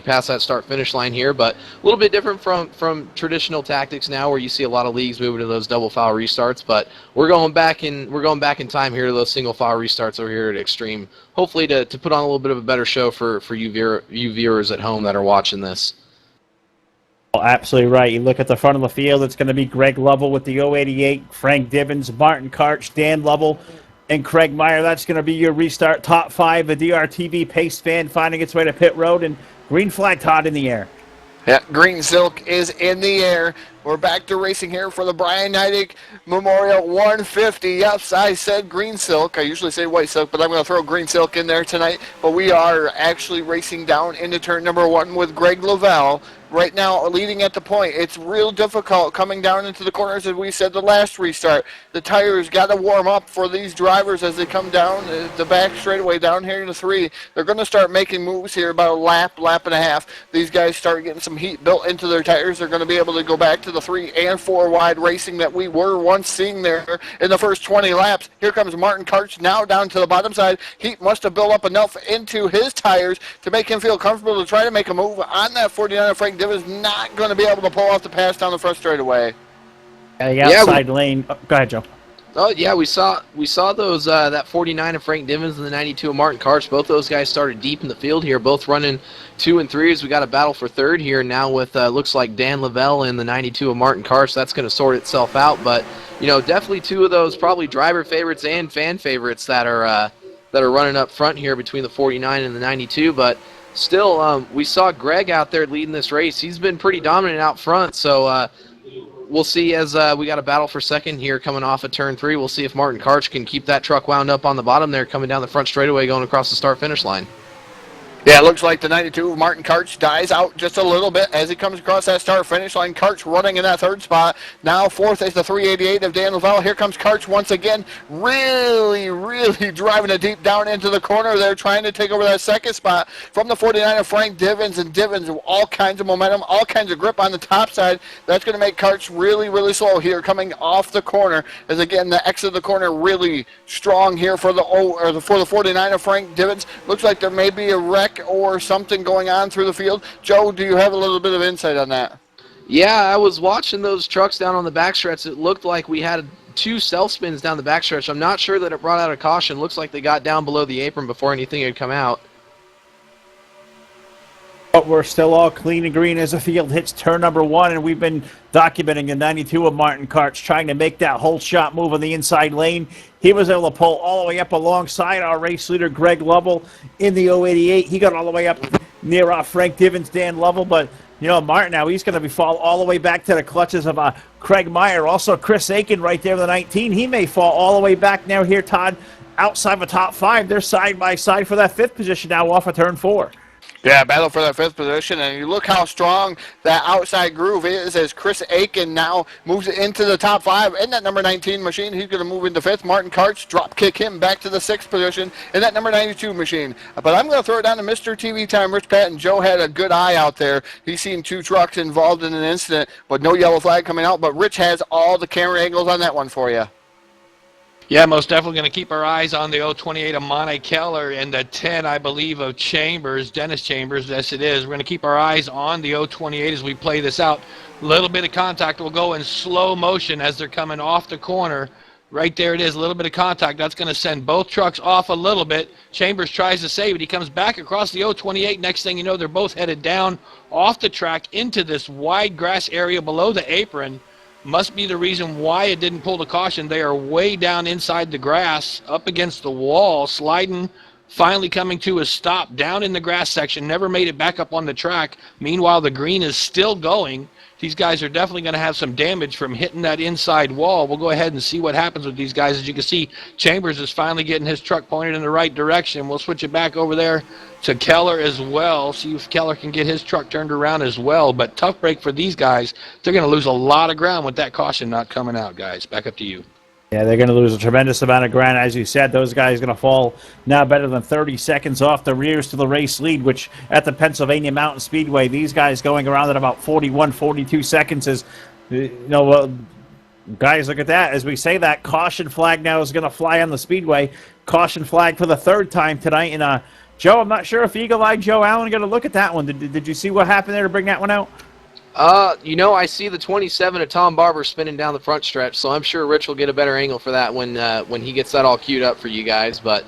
pass that start-finish line here. But a little bit different from traditional tactics now, where you see a lot of leagues moving to those double file restarts. But we're going back in time here to those single file restarts over here at Extreme, hopefully to put on a little bit of a better show for you viewers at home that are watching this. Well, absolutely right. You look at the front of the field, it's going to be Greg Lovell with the 088, Frank Divins, Martin Karch, Dan Lovell, and Craig Meyer. That's going to be your restart top 5. The DRTV pace fan finding its way to pit road, and green flag, Todd, in the air. Yeah, green silk is in the air. We're back to racing here for the Brian Neidigh Memorial 150. Yes, I said green silk. I usually say white silk, but I'm going to throw green silk in there tonight. But we are actually racing down into turn number 1 with Greg Lovell. Right now, leading at the point. It's real difficult coming down into the corners, as we said the last restart. The tires got to warm up for these drivers as they come down the back straightaway down here in the 3. They're going to start making moves here about a lap and a half. These guys start getting some heat built into their tires. They're going to be able to go back to the 3 and 4 wide racing that we were once seeing there in the first 20 laps. Here comes Martin Karch now down to the bottom side. Heat must have built up enough into his tires to make him feel comfortable to try to make a move on that 49. Frank Div is not going to be able to pull off the pass down the front straightaway. The outside lane. Oh, go ahead, Joe. Oh yeah, we saw those that 49 of Frank Divins and the 92 of Martin Karch. Both those guys started deep in the field here, both running 2 and 3 as we got a battle for third here now with looks like Dan Lovell and the 92 of Martin Karch. That's going to sort itself out, but definitely 2 of those probably driver favorites and fan favorites that are running up front here between the 49 and the 92. But still, we saw Greg out there leading this race. He's been pretty dominant out front, so we'll see as we got a battle for second here coming off of turn 3. We'll see if Martin Karch can keep that truck wound up on the bottom there, coming down the front straightaway, going across the start-finish line. Yeah, it looks like the 92 of Martin Karch dies out just a little bit as he comes across that start-finish line. Karch running in that 3rd spot. Now 4th is the 388 of Dan Lovell. Here comes Karch once again, really, really driving it deep down into the corner there, trying to take over that 2nd spot from the 49 of Frank Divins. And Divins, all kinds of momentum, all kinds of grip on the top side. That's going to make Karch really, really slow here coming off the corner. As again, the exit of the corner really strong here for the 49 of Frank Divins. Looks like there may be a wreck or something going on through the field. Joe, do you have a little bit of insight on that? Yeah, I was watching those trucks down on the backstretch. It looked like we had 2 self spins down the backstretch. I'm not sure that it brought out a caution. Looks like they got down below the apron before anything had come out. But we're still all clean and green as the field hits turn number 1, and we've been documenting the 92 of Martin Karch trying to make that whole shot move on the inside lane. He was able to pull all the way up alongside our race leader, Greg Lovell, in the 088. He got all the way up near Frank Divins, Dan Lovell, but Martin now, he's going to fall all the way back to the clutches of Craig Meyer. Also, Chris Aiken right there with the 19. He may fall all the way back now here, Todd, outside the top 5. They're side by side for that 5th position now off of turn 4. Yeah, battle for that 5th position, and you look how strong that outside groove is as Chris Aiken now moves into the top 5 in that number 19 machine. He's going to move into 5th. Martin Karch drop kick him back to the 6th position in that number 92 machine. But I'm going to throw it down to Mr. TV Time. Rich Patton, Joe had a good eye out there. He's seen 2 trucks involved in an incident, but no yellow flag coming out. But Rich has all the camera angles on that one for you. Yeah, most definitely going to keep our eyes on the 028 of Monte Keller and the 10, I believe, of Chambers, Dennis Chambers. Yes, it is. We're going to keep our eyes on the 028 as we play this out. A little bit of contact will go in slow motion as they're coming off the corner. Right there it is, a little bit of contact. That's going to send both trucks off a little bit. Chambers tries to save it. He comes back across the 028. Next thing you know, they're both headed down off the track into this wide grass area below the apron. Must be the reason why it didn't pull the caution. They are way down inside the grass, up against the wall, sliding, finally coming to a stop down in the grass section. Never made it back up on the track. Meanwhile, the green is still going. These guys are definitely going to have some damage from hitting that inside wall. We'll go ahead and see what happens with these guys. As you can see, Chambers is finally getting his truck pointed in the right direction. We'll switch it back over there to Keller as well. See if Keller can get his truck turned around as well. But tough break for these guys. They're going to lose a lot of ground with that caution not coming out, guys. Back up to you. Yeah, they're going to lose a tremendous amount of ground. As you said, those guys are going to fall now better than 30 seconds off the rears to the race lead, which at the Pennsylvania Mountain Speedway, these guys going around at about 41, 42 seconds is, guys, look at that. As we say that, caution flag now is going to fly on the Speedway. Caution flag for the third time tonight. And, Joe, I'm not sure if Eagle-Eyed Joe Allen going to look at that one. Did you see what happened there to bring that one out? I see the 27 of Tom Barber spinning down the front stretch, so I'm sure Rich will get a better angle for that when he gets that all queued up for you guys. But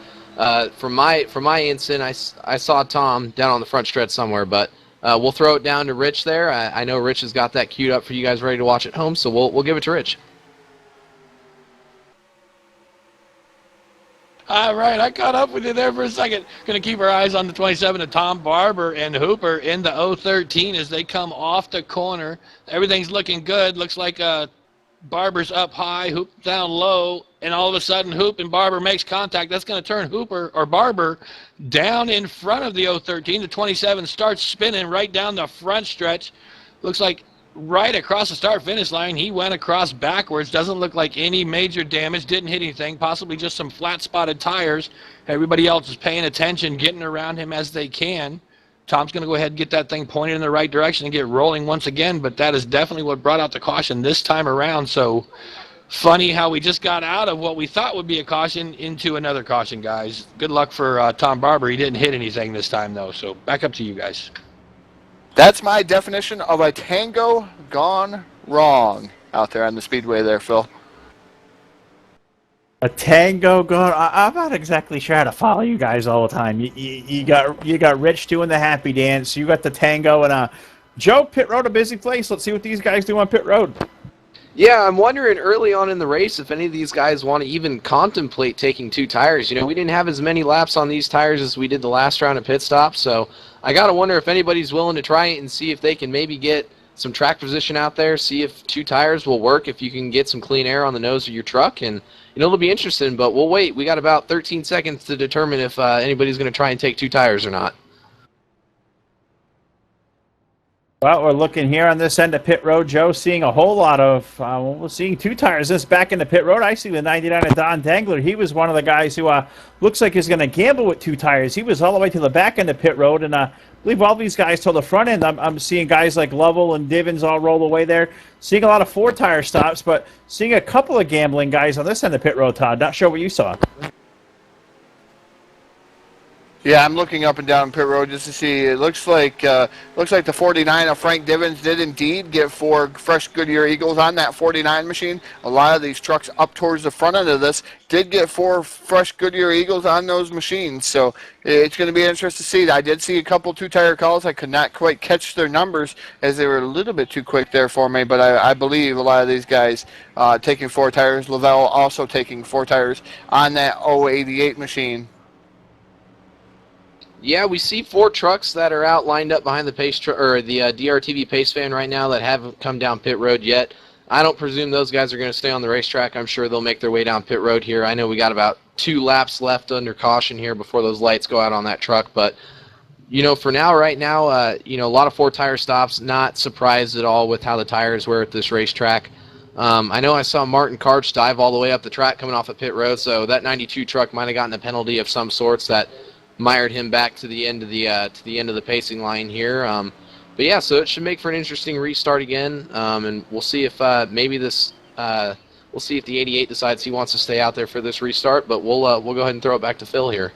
from my instant, I saw Tom down on the front stretch somewhere, but we'll throw it down to Rich there. I know Rich has got that queued up for you guys ready to watch at home, so we'll give it to Rich. All right, I caught up with you there for a second. Going to keep our eyes on the 27 of Tom Barber and Hooper in the 013 as they come off the corner. Everything's looking good. Looks like Barber's up high, Hoop down low, and all of a sudden Hoop and Barber makes contact. That's going to turn Hooper or Barber down in front of the 013. The 27 starts spinning right down the front stretch. Looks like right across the start-finish line, he went across backwards. Doesn't look like any major damage. Didn't hit anything. Possibly just some flat-spotted tires. Everybody else is paying attention, getting around him as they can. Tom's going to go ahead and get that thing pointed in the right direction and get rolling once again, but that is definitely what brought out the caution this time around. So funny how we just got out of what we thought would be a caution into another caution, guys. Good luck for Tom Barber. He didn't hit anything this time, though. So back up to you guys. That's my definition of a tango gone wrong out there on the speedway there, Phil. A tango gone. I'm not exactly sure how to follow you guys all the time. You got Rich doing the happy dance. You got the tango, and Joe, pit road a busy place. Let's see what these guys do on pit road. Yeah, I'm wondering early on in the race if any of these guys want to even contemplate taking two tires. You know, we didn't have as many laps on these tires as we did the last round of pit stops, so I got to wonder if anybody's willing to try it and see if they can maybe get some track position out there, see if two tires will work, if you can get some clean air on the nose of your truck, and it'll be interesting, but we'll wait. We got about 13 seconds to determine if anybody's going to try and take two tires or not. Well, we're looking here on this end of pit road, Joe, seeing a whole lot of, we're seeing two tires. This back into pit road, I see the 99 of Don Dangler. He was one of the guys who looks like he's going to gamble with two tires. He was all the way to the back end of pit road, and I believe all these guys to the front end. I'm seeing guys like Lovell and Divins all roll away there. Seeing a lot of four-tire stops, but seeing a couple of gambling guys on this end of pit road, Todd. Not sure what you saw. Yeah, I'm looking up and down pit road just to see. It looks like the 49 of Frank Divins did indeed get 4 fresh Goodyear Eagles on that 49 machine. A lot of these trucks up towards the front end of this did get 4 fresh Goodyear Eagles on those machines. So it's going to be interesting to see. I did see a couple two-tire calls. I could not quite catch their numbers as they were a little bit too quick there for me, but I believe a lot of these guys taking 4 tires. Lavelle also taking 4 tires on that 088 machine. Yeah, we see 4 trucks that are out lined up behind the the DRTV pace van right now that haven't come down pit road yet. I don't presume those guys are going to stay on the racetrack. I'm sure they'll make their way down pit road here. I know we got about 2 laps left under caution here before those lights go out on that truck. But, you know, for now, right now, a lot of 4-tire stops. Not surprised at all with how the tires were at this racetrack. I know I saw Martin Karch dive all the way up the track coming off of pit road, so that 92 truck might have gotten a penalty of some sorts that mired him back to the end of the pacing line here. But yeah, so it should make for an interesting restart again, and we'll see if maybe this we'll see if the 88 decides he wants to stay out there for this restart. But we'll go ahead and throw it back to Phil here.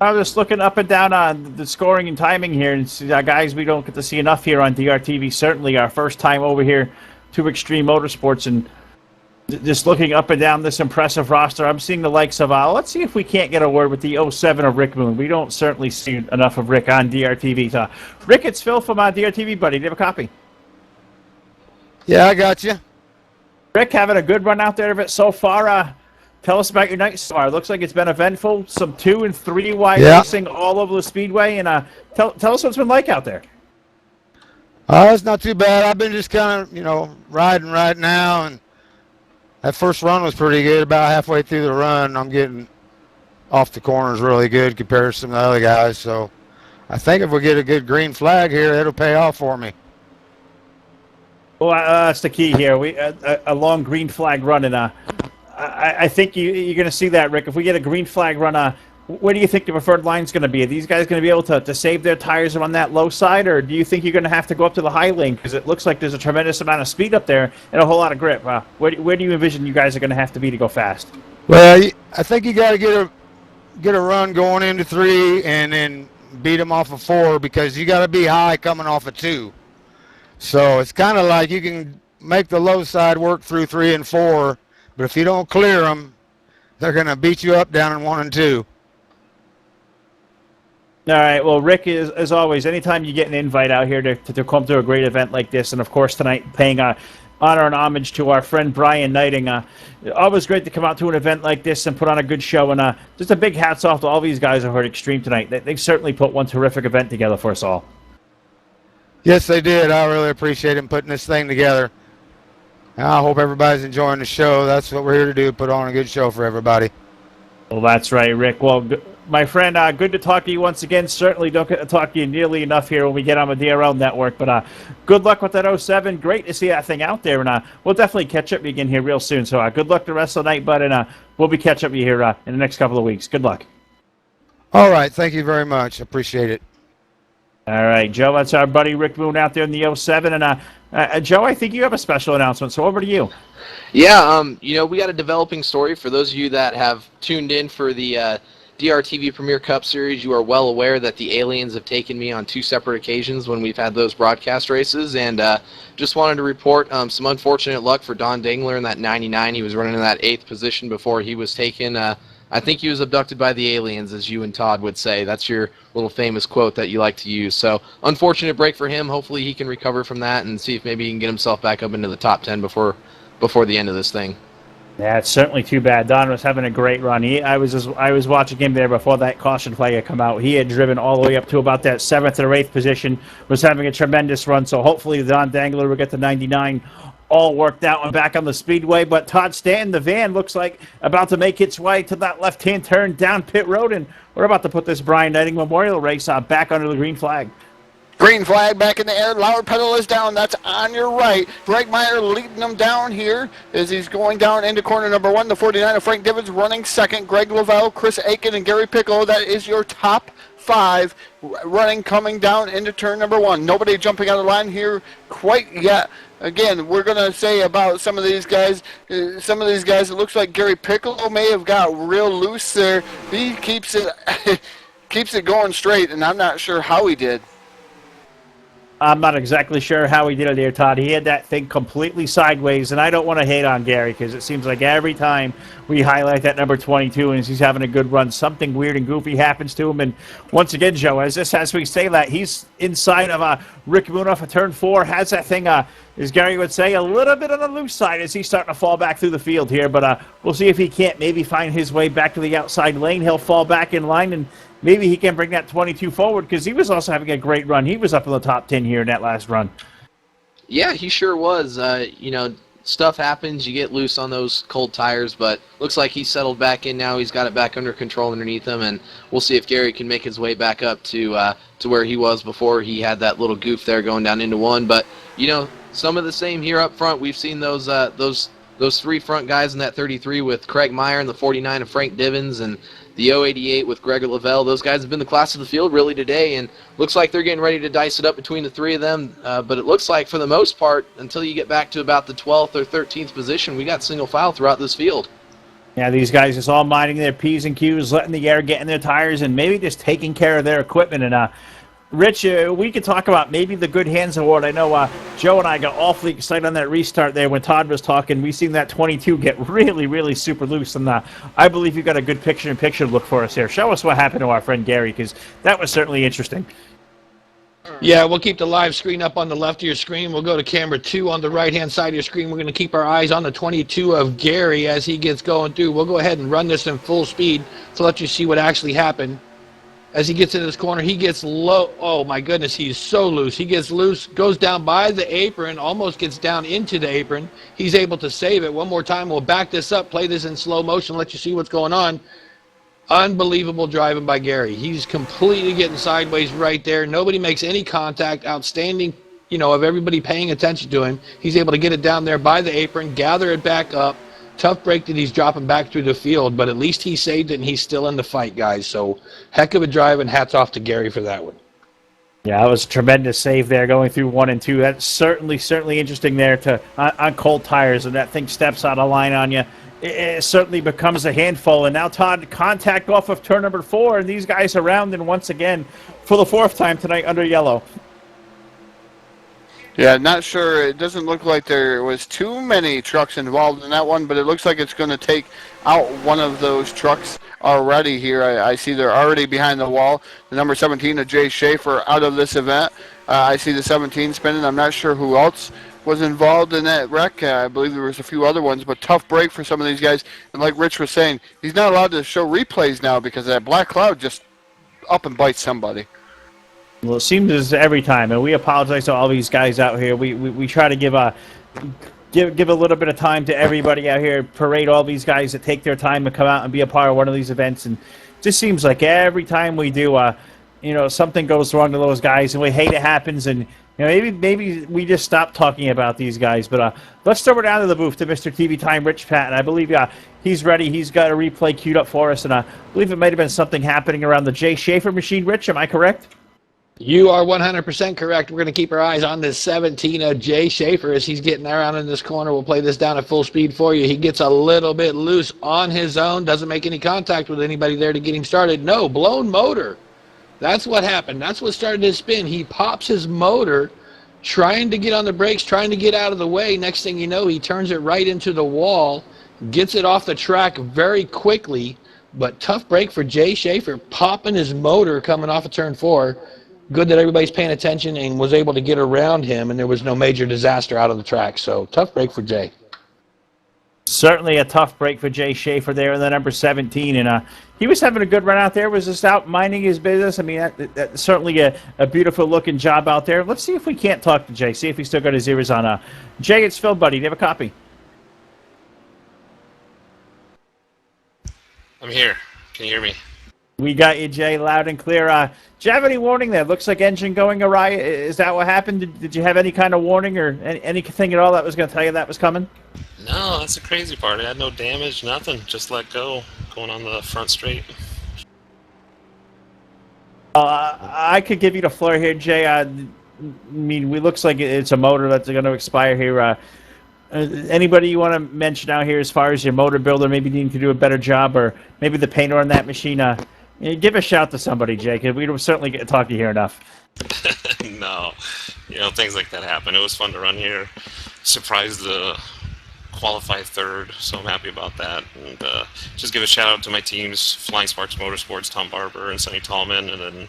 I'm just looking up and down on the scoring and timing here, and guys, we don't get to see enough here on DRTV. Certainly, our first time over here to Extreme Motorsports, and just looking up and down this impressive roster, I'm seeing the likes of, let's see if we can't get a word with the 07 of Rick Moon. We don't certainly see enough of Rick on DRTV. So, Rick, it's Phil from DRTV, buddy. Do you have a copy? Yeah, I got you. Rick, having a good run out there of it so far. Tell us about your night so far. Looks like it's been eventful. Some 2 and 3 wide racing all over the speedway. And tell us what it's been like out there. It's not too bad. I've been just kind of, riding right now, and that first run was pretty good. About halfway through the run, I'm getting off the corners really good compared to some of the other guys. So I think if we get a good green flag here, it'll pay off for me. Well, that's the key here. We a long green flag run, and I think you're going to see that, Rick. If we get a green flag run, where do you think the preferred line's going to be? Are these guys going to be able to save their tires on that low side, or do you think you're going to have to go up to the high lane because it looks like there's a tremendous amount of speed up there and a whole lot of grip? Where do you envision you guys are going to have to be to go fast? Well, I think you got to get a run going into 3 and then beat them off of 4 because you got to be high coming off of 2. So it's kind of like you can make the low side work through 3 and 4, but if you don't clear them, they're going to beat you up down in 1 and 2. All right. Well, Rick, as always, anytime you get an invite out here to come to a great event like this, and of course tonight paying honor and homage to our friend Brian Neidigh, always great to come out to an event like this and put on a good show. And just a big hats off to all these guys who are at Extreme tonight. They've certainly put one terrific event together for us all. Yes, they did. I really appreciate them putting this thing together. And I hope everybody's enjoying the show. That's what we're here to do, put on a good show for everybody. Well, that's right, Rick. Well, my friend, good to talk to you once again. Certainly don't get to talk to you nearly enough here when we get on the DRL network. But good luck with that 07. Great to see that thing out there. And we'll definitely catch up again here real soon. So good luck the rest of the night, bud. And we'll be catching up with you here in the next couple of weeks. Good luck. All right. Thank you very much. Appreciate it. All right, Joe, that's our buddy Rick Moon out there in the 07. And Joe, I think you have a special announcement, so over to you. Yeah, we got a developing story. For those of you that have tuned in for the DRTV Premier Cup Series, you are well aware that the aliens have taken me on 2 separate occasions when we've had those broadcast races, and just wanted to report some unfortunate luck for Don Dangler in that 99. He was running in that 8th position before he was taken. I think he was abducted by the aliens, as you and Todd would say. That's your little famous quote that you like to use. So, unfortunate break for him. Hopefully he can recover from that and see if maybe he can get himself back up into the top 10 before the end of this thing. Yeah, it's certainly too bad. Don was having a great run. I was watching him there before that caution flag had come out. He had driven all the way up to about that 7th or 8th position, was having a tremendous run. So hopefully Don Dangler will get to 99 all worked out and back on the speedway. But Todd Stanton, the van, looks like about to make its way to that left-hand turn down pit road, and we're about to put this Brian Neidigh Memorial race back under the green flag. Green flag back in the air. Loud pedal is down. That's on your right. Greg Meyer leading them down here as he's going down into corner number 1. The 49 of Frank Divins running second. Greg Lavelle, Chris Aiken, and Gary Piccolo. That is your top 5 running coming down into turn number 1. Nobody jumping out of line here quite yet. Again, we're going to say about some of these guys, it looks like Gary Piccolo may have got real loose there. He keeps it keeps it going straight, and I'm not sure how he did. I'm not exactly sure how he did it there, Todd. He had that thing completely sideways, and I don't want to hate on Gary because it seems like every time we highlight that number 22 and he's having a good run, something weird and goofy happens to him. And once again, Joe, as we say that, he's inside of Rick Moon off of turn 4, has that thing, as Gary would say, a little bit on the loose side as he's starting to fall back through the field here. But we'll see if he can't maybe find his way back to the outside lane. He'll fall back in line, and maybe he can bring that 22 forward because he was also having a great run. He was up in the top 10 here in that last run. Yeah, he sure was. Stuff happens. You get loose on those cold tires, but looks like he's settled back in now. He's got it back under control underneath him, and we'll see if Gary can make his way back up to where he was before he had that little goof there going down into 1. But, some of the same here up front. We've seen those 3 front guys in that 33 with Craig Meyer and the 49 of Frank Divins and the 088 with Greg Lavelle. Those guys have been the class of the field really today, and looks like they're getting ready to dice it up between the 3 of them. But it looks like for the most part, until you get back to about the 12th or 13th position, we got single file throughout this field. Yeah, these guys just all minding their P's and Q's, letting the air get in their tires, and maybe just taking care of their equipment. And Rich, we could talk about maybe the Good Hands Award. I know Joe and I got awfully excited on that restart there when Todd was talking. We seen that 22 get really, really super loose, and I believe you got a good picture-in-picture look for us here. Show us what happened to our friend Gary, because that was certainly interesting. Yeah, we'll keep the live screen up on the left of your screen. We'll go to camera 2 on the right-hand side of your screen. We're going to keep our eyes on the 22 of Gary as he gets going through. We'll go ahead and run this in full speed to let you see what actually happened. As he gets into this corner, he gets low. Oh, my goodness, he's so loose. He gets loose, goes down by the apron, almost gets down into the apron. He's able to save it. One more time, we'll back this up, play this in slow motion, let you see what's going on. Unbelievable driving by Gary. He's completely getting sideways right there. Nobody makes any contact. Outstanding of everybody paying attention to him. He's able to get it down there by the apron, gather it back up. Tough break that he's dropping back through the field, but at least he saved it and he's still in the fight, guys. So heck of a drive, and hats off to Gary for that one. Yeah, that was a tremendous save there going through 1 and 2. That's certainly interesting there to on cold tires, and that thing steps out of line on you. It certainly becomes a handful. And now Todd, contact off of turn number 4, and these guys are rounding once again for the 4th time tonight under yellow. Yeah, not sure. It doesn't look like there was too many trucks involved in that one, but it looks like it's going to take out one of those trucks already here. I see they're already behind the wall. The number 17 of Jay Schaefer out of this event. I see the 17 spinning. I'm not sure who else was involved in that wreck. I believe there was a few other ones, but tough break for some of these guys. And like Rich was saying, he's not allowed to show replays now because that black cloud just up and bites somebody. Well, it seems as every time, and we apologize to all these guys out here. We try to give a little bit of time to everybody out here, parade all these guys that take their time to come out and be a part of one of these events. And it just seems like every time we do, something goes wrong to those guys, and we hate it happens. And maybe we just stop talking about these guys. But let's throw it down to the booth to Mr. TV Time, Rich Pat, and I believe he's ready. He's got a replay queued up for us, and I believe it might have been something happening around the Jay Schaefer machine. Rich, am I correct? You are 100% correct. We're going to keep our eyes on this 17 of Jay Schaefer as he's getting around in this corner. We'll play this down at full speed for you. He gets a little bit loose on his own, doesn't make any contact with anybody there to get him started. No, blown motor. That's what happened. That's what started his spin. He pops his motor, trying to get on the brakes, trying to get out of the way. Next thing you know, he turns it right into the wall, gets it off the track very quickly, but tough break for Jay Schaefer, popping his motor coming off of turn 4. Good that everybody's paying attention and was able to get around him, and there was no major disaster out of the track. So tough break for Jay. Certainly a tough break for Jay Schaefer there in the number 17, and he was having a good run out there. Was just out minding his business. I mean, that's certainly a beautiful looking job out there. Let's see if we can't talk to Jay. See if he's still got his ears on. Jay, it's Phil, buddy. Do you have a copy? I'm here. Can you hear me? We got you, Jay, loud and clear. Do you have any warning there? Looks like engine going awry. Is that what happened? Did you have any kind of warning or anything at all that was going to tell you that was coming? No, that's the crazy part. I had no damage, nothing. Just let go, going on the front straight. I could give you the floor here, Jay. I mean, it looks like it's a motor that's going to expire here. Anybody you want to mention out here as far as your motor builder maybe needing to do a better job, or maybe the painter on that machine? Give a shout to somebody, Jay, because we don't certainly get to talk to you here enough. No, things like that happen. It was fun to run here. Surprised the qualified third, so I'm happy about that. And just give a shout out to my teams, Flying Sparks Motorsports, Tom Barber and Sonny Tallman, and then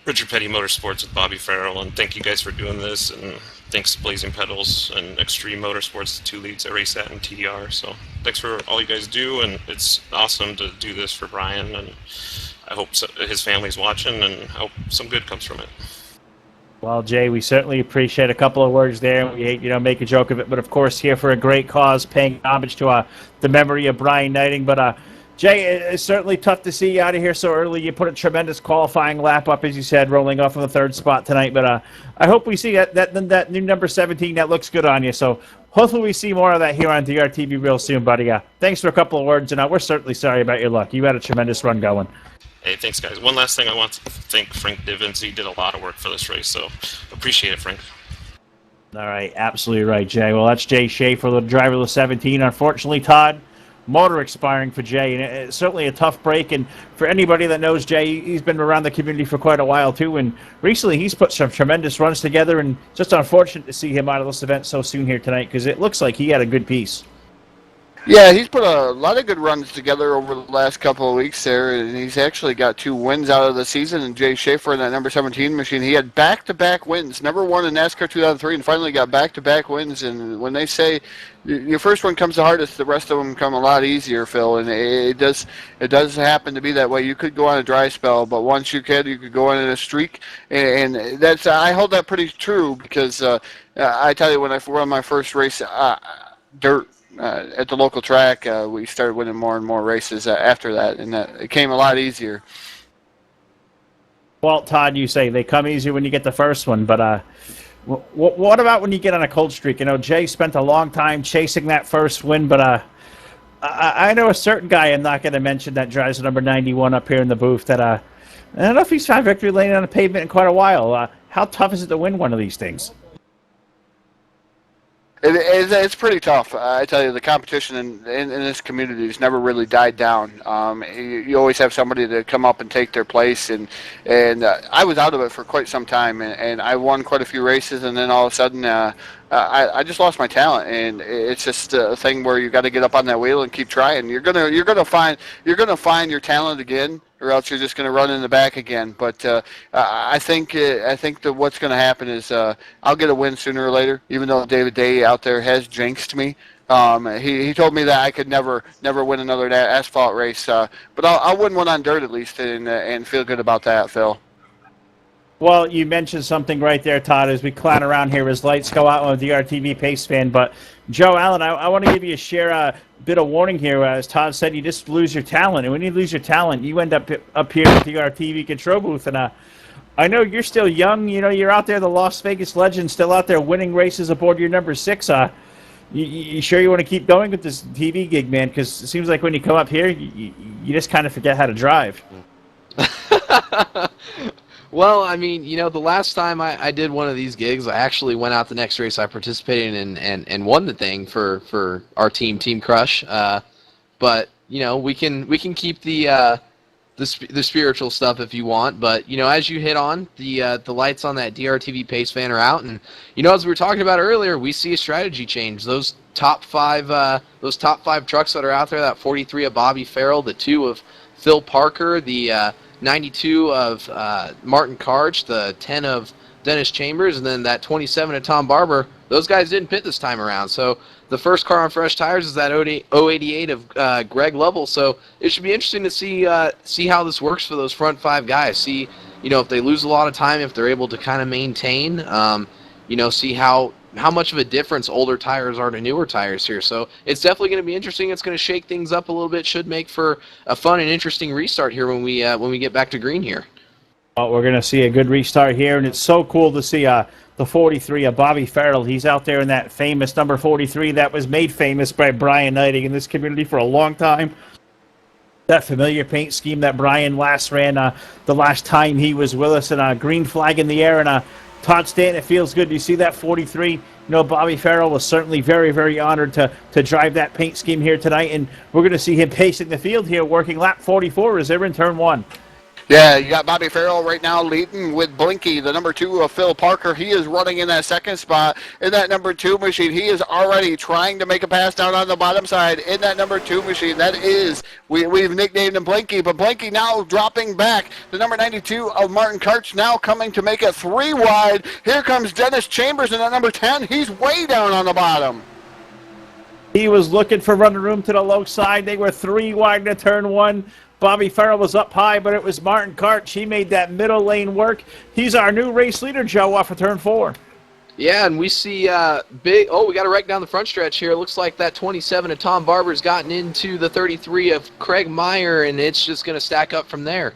Richard Petty Motorsports with Bobby Farrell. And thank you guys for doing this, and thanks to Blazing Pedals and Extreme Motorsports, the two leads I race at, and TDR. So thanks for all you guys do, and it's awesome to do this for Brian, and I hope his family's watching, and I hope some good comes from it. Well, Jay, we certainly appreciate a couple of words there. We hate, make a joke of it, but of course here for a great cause, paying homage to the memory of Brian Neidigh. But Jay, it's certainly tough to see you out of here so early. You put a tremendous qualifying lap up, as you said, rolling off on the 3rd spot tonight. But I hope we see that new number 17. That looks good on you. So hopefully we see more of that here on DRTV real soon, buddy. Thanks for a couple of words, and we're certainly sorry about your luck. You had a tremendous run going. Hey, thanks, guys. One last thing, I want to thank Frank Divins. He did a lot of work for this race, so appreciate it, Frank. All right, absolutely right, Jay. Well, that's Jay Schaefer, the driver of the 17. Unfortunately, Todd, motor expiring for Jay, and it's certainly a tough break. And for anybody that knows Jay, he's been around the community for quite a while, too. And recently, he's put some tremendous runs together, and just unfortunate to see him out of this event so soon here tonight, because it looks like he had a good piece. Yeah, he's put a lot of good runs together over the last couple of weeks there, and he's actually got 2 wins out of the season. And Jay Schaefer in that number 17 machine, he had back-to-back wins. Number 1 in NASCAR 2003, and finally got back-to-back wins. And when they say your first one comes the hardest, the rest of them come a lot easier, Phil. And it does happen to be that way. You could go on a dry spell, but once you could go on in a streak. And that's I hold that pretty true, because I tell you, when I run my first race, dirt. At the local track, we started winning more and more races after that, and it came a lot easier. Well, Todd, you say they come easier when you get the first one, but What about when you get on a cold streak? You know, Jay spent a long time chasing that first win, but I know a certain guy, I'm not going to mention, that drives the number 91 up here in the booth, that I don't know if he's found victory lane on a pavement in quite a while. How tough is it to win one of these things? It's pretty tough. I tell you, the competition in this community has never really died down. You always have somebody to come up and take their place, and I was out of it for quite some time, and I won quite a few races, and then all of a sudden I just lost my talent, and it's just a thing where you got to get up on that wheel and keep trying. You're gonna find your talent again, or else you're just going to run in the back again. But I think that what's going to happen is I'll get a win sooner or later, even though David Day out there has jinxed me. He told me that I could never win another asphalt race, but I'll win one on dirt at least, and feel good about that, Phil. Well, you mentioned something right there, Todd, as we clown around here as lights go out on the DRTV pace fan. But, Joe Allen, I want to give you a bit of warning here. As Todd said, you just lose your talent. And when you lose your talent, you end up here at the DRTV control booth. And I know you're still young. You know, you're out there, the Las Vegas legend, still out there winning races aboard your number 6. You sure you want to keep going with this TV gig, man? Because it seems like when you come up here, you just kind of forget how to drive. Well, I mean, you know, the last time I did one of these gigs, I actually went out the next race I participated in and won the thing for our Team Crush. But you know, we can keep the spiritual stuff if you want. But you know, as you hit on, the lights on that DRTV pace fan are out, and you know, as we were talking about earlier, we see a strategy change. Those top five trucks that are out there, that 43 of Bobby Farrell, the 2 of Phil Parker, the 92 of Martin Karch, the 10 of Dennis Chambers, and then that 27 of Tom Barber. Those guys didn't pit this time around. So the first car on fresh tires is that 088 of Greg Lovell. So it should be interesting to see how this works for those front 5 guys. See, you know, if they lose a lot of time, if they're able to kind of maintain, you know, see how much of a difference older tires are to newer tires here. So it's definitely going to be interesting. It's going to shake things up a little bit. Should make for a fun and interesting restart here when we get back to green here. Well, we're going to see a good restart here, and it's so cool to see the 43 of Bobby Farrell. He's out there in that famous number 43 that was made famous by Brian Neidigh in this community for a long time. That familiar paint scheme that Brian last ran the last time he was with us, and a green flag in the air, and Todd Stanton, it feels good. You see that 43? You know, Bobby Farrell was certainly very, very honored to drive that paint scheme here tonight, and we're going to see him pacing the field here, working lap 44 as they're in turn 1. Yeah, you got Bobby Farrell right now leading with Blinky, the number 2 of Phil Parker. He is running in that second spot in that number 2 machine. He is already trying to make a pass down on the bottom side in that number 2 machine. That is, we've nicknamed him Blinky, but Blinky now dropping back. The number 92 of Martin Karch now coming to make it 3 wide. Here comes Dennis Chambers in that number 10. He's way down on the bottom. He was looking for running room to the low side. They were 3 wide to turn 1. Bobby Farrell was up high, but it was Martin Karch. He made that middle lane work. He's our new race leader, Joe, off of turn 4. Yeah, and we see we got a wreck down the front stretch here. It looks like that 27 of Tom Barber's gotten into the 33 of Craig Meyer, and it's just going to stack up from there.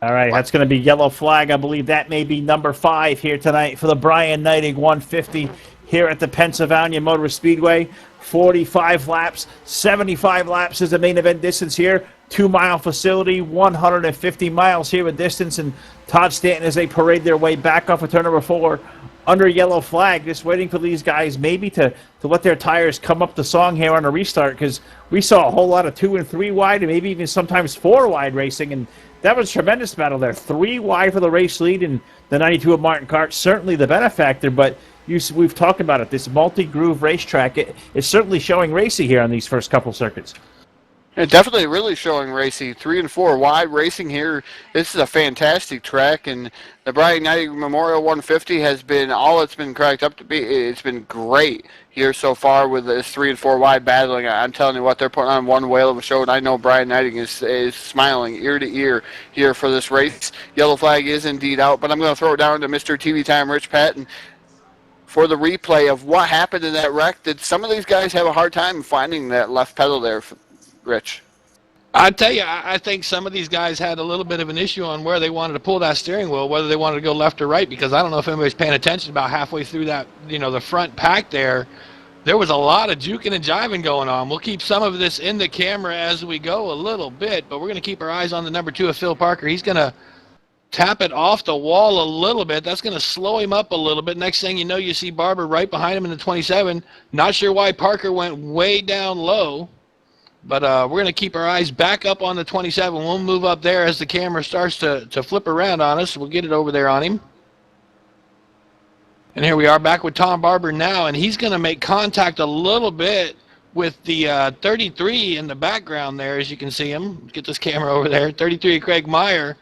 All right, that's going to be yellow flag. I believe that may be number 5 here tonight for the Brian Neidigh 150 here at the Pennsylvania Motor Speedway. 45 laps, 75 laps is the main event distance here. 2-mile facility, 150 miles here in distance, and Todd Stanton as they parade their way back off of turn number 4 under yellow flag, just waiting for these guys maybe to let their tires come up the song here on a restart, because we saw a whole lot of 2 and 3 wide and maybe even sometimes 4 wide racing, and that was a tremendous battle there. 3 wide for the race lead, and the 92 of Martin Karch, certainly the benefactor, but we've talked about it. This multi-groove racetrack, it's certainly showing racy here on these first couple circuits. Yeah, definitely really showing racy. 3 and 4 wide racing here. This is a fantastic track, and the Brian Neidigh Memorial 150 has been all it's been cracked up to be. It's been great here so far with this 3 and 4 wide battling. I'm telling you what, they're putting on one whale of a show, and I know Brian Neidigh is smiling ear to ear here for this race. Yellow flag is indeed out, but I'm going to throw it down to Mr. TV Time, Rich Patton, for the replay of what happened in that wreck. Did some of these guys have a hard time finding that left pedal there, Rich? I tell you, I think some of these guys had a little bit of an issue on where they wanted to pull that steering wheel, whether they wanted to go left or right, because I don't know if anybody's paying attention. About halfway through that, the front pack there was a lot of juking and jiving going on. We'll keep some of this in the camera as we go a little bit, but we're going to keep our eyes on the number 2 of Phil Parker. He's going to tap it off the wall a little bit. That's going to slow him up a little bit. Next thing you know, you see Barber right behind him in the 27. Not sure why Parker went way down low. But we're going to keep our eyes back up on the 27. We'll move up there as the camera starts to flip around on us. We'll get it over there on him. And here we are back with Tom Barber now, and he's going to make contact a little bit with the 33 in the background there, as you can see him. Get this camera over there. 33 Craig Meyer.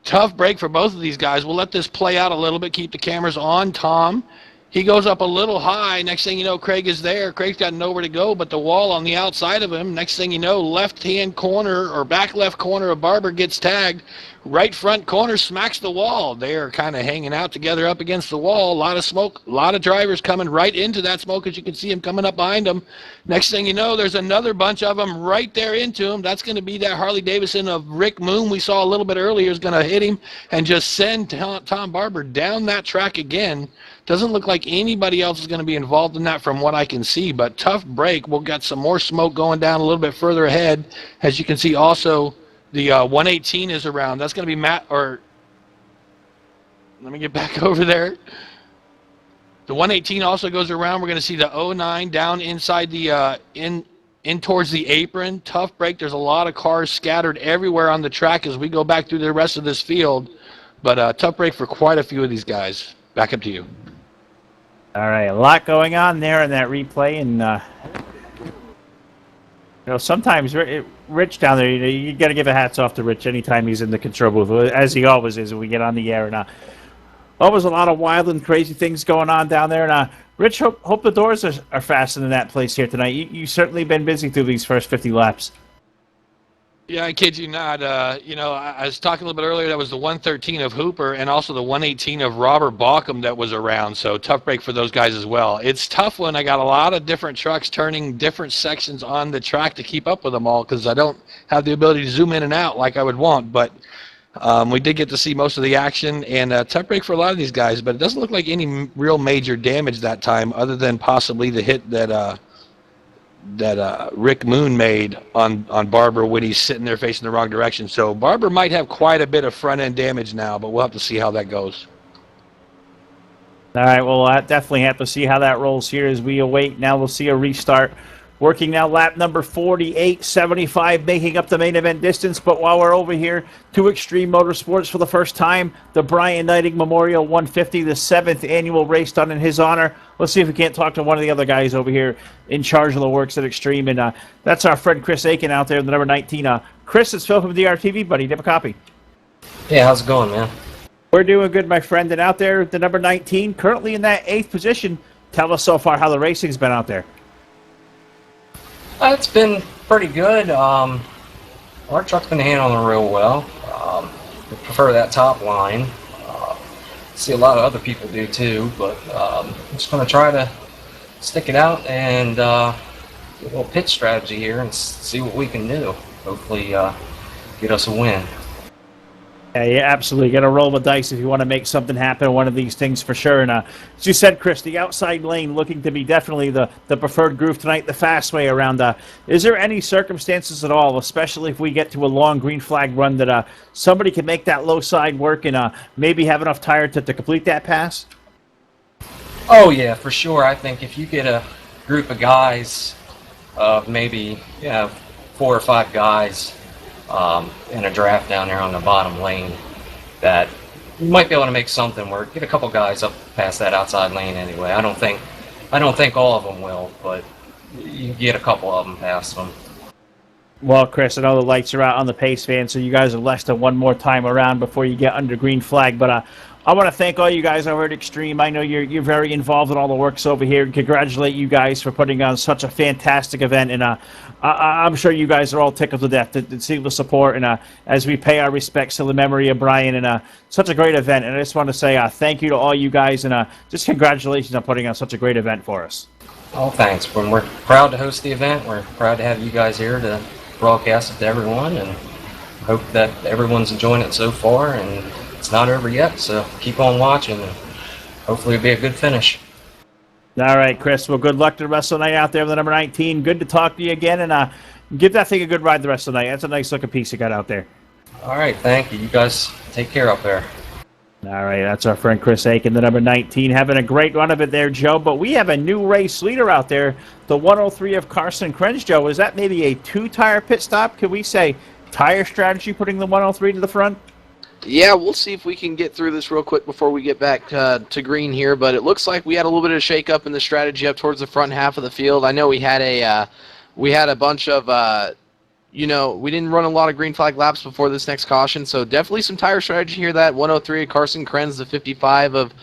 Tough break for both of these guys. We'll let this play out a little bit. Keep the cameras on Tom. He goes up a little high. Next thing you know, Craig is there. Craig's got nowhere to go but the wall on the outside of him. Next thing you know, left-hand corner or back left corner of Barber gets tagged. Right front corner smacks the wall. They are kind of hanging out together up against the wall. A lot of smoke, a lot of drivers coming right into that smoke, as you can see him coming up behind them. Next thing you know, there's another bunch of them right there into him. That's going to be that Harley Davidson of Rick Moon we saw a little bit earlier is going to hit him and just send Tom Barber down that track again. Doesn't look like anybody else is going to be involved in that from what I can see, but tough break. We'll get some more smoke going down a little bit further ahead. As you can see also, the 118 is around. That's going to be Matt, or let me get back over there. The 118 also goes around. We're going to see the 09 down inside the, in towards the apron. Tough break. There's a lot of cars scattered everywhere on the track as we go back through the rest of this field. But tough break for quite a few of these guys. Back up to you. All right, a lot going on there in that replay, and sometimes Rich down there, you got to give a hats off to Rich anytime he's in the control booth, as he always is when we get on the air. And always a lot of wild and crazy things going on down there. And Rich, hope the doors are fastened in that place here tonight. You certainly been busy through these first 50 laps. Yeah, I kid you not. I was talking a little bit earlier. That was the 113 of Hooper and also the 118 of Robert Bauckham that was around. So tough break for those guys as well. It's tough when I got a lot of different trucks turning different sections on the track to keep up with them all because I don't have the ability to zoom in and out like I would want. But we did get to see most of the action, and tough break for a lot of these guys. But it doesn't look like any real major damage that time, other than possibly the hit that Rick Moon made on Barber when he's sitting there facing the wrong direction. So Barber might have quite a bit of front-end damage now, but we'll have to see how that goes. All right, well, we'll definitely have to see how that rolls here as we await. Now we'll see a restart. Working now lap number 48.75, making up the main event distance. But while we're over here to Extreme Motorsports for the first time, the Brian Neidigh Memorial 150, the 7th annual race done in his honor. Let's see if we can't talk to one of the other guys over here in charge of the works at Extreme. And that's our friend Chris Aiken out there, the number 19. Chris, it's Phil from DRTV, buddy. Do you have a copy? Yeah, how's it going, man? We're doing good, my friend. And out there, the number 19, currently in that 8th position. Tell us so far how the racing's been out there. It's been pretty good. Our truck's been handling real well. We prefer that top line. See a lot of other people do too, but I'm just going to try to stick it out and do a little pitch strategy here and see what we can do. Hopefully get us a win. Yeah, you absolutely got to roll the dice if you want to make something happen in one of these things for sure. And as you said, Chris, the outside lane looking to be definitely the preferred groove tonight, the fast way around. Is there any circumstances at all, especially if we get to a long green flag run, that somebody can make that low side work and maybe have enough tire to complete that pass? Oh, yeah, for sure. I think if you get a group of guys, maybe 4 or 5 guys, in a draft down there on the bottom lane, that you might be able to make something work. Get a couple guys up past that outside lane anyway. I don't think all of them will, but you can get a couple of them past them. Well, Chris, I know the lights are out on the pace van, so you guys are less than one more time around before you get under green flag. But I want to thank all you guys over at Extreme. I know you're very involved in all the works over here, and congratulate you guys for putting on such a fantastic event. And I'm sure you guys are all tickled to death to see the support, and as we pay our respects to the memory of Brian, and such a great event. And I just want to say thank you to all you guys, and just congratulations on putting on such a great event for us. Oh, thanks. We're proud to host the event. We're proud to have you guys here to broadcast it to everyone, and hope that everyone's enjoying it so far. And it's not over yet, so keep on watching, and hopefully it'll be a good finish. All right, Chris. Well, good luck to the rest of the night out there with the number 19. Good to talk to you again, and give that thing a good ride the rest of the night. That's a nice looking piece you got out there. All right, thank you. You guys take care up there. All right, that's our friend Chris Aiken, the number 19, having a great run of it there, Joe. But we have a new race leader out there, the 103 of Carson Krenz, Joe. Is that maybe a two-tire pit stop? Could we say tire strategy putting the 103 to the front? Yeah, we'll see if we can get through this real quick before we get back to green here, but it looks like we had a little bit of a shake-up in the strategy up towards the front half of the field. I know we had a bunch of, we didn't run a lot of green flag laps before this next caution, so definitely some tire strategy here. That 103 Carson Krenz, the 55 of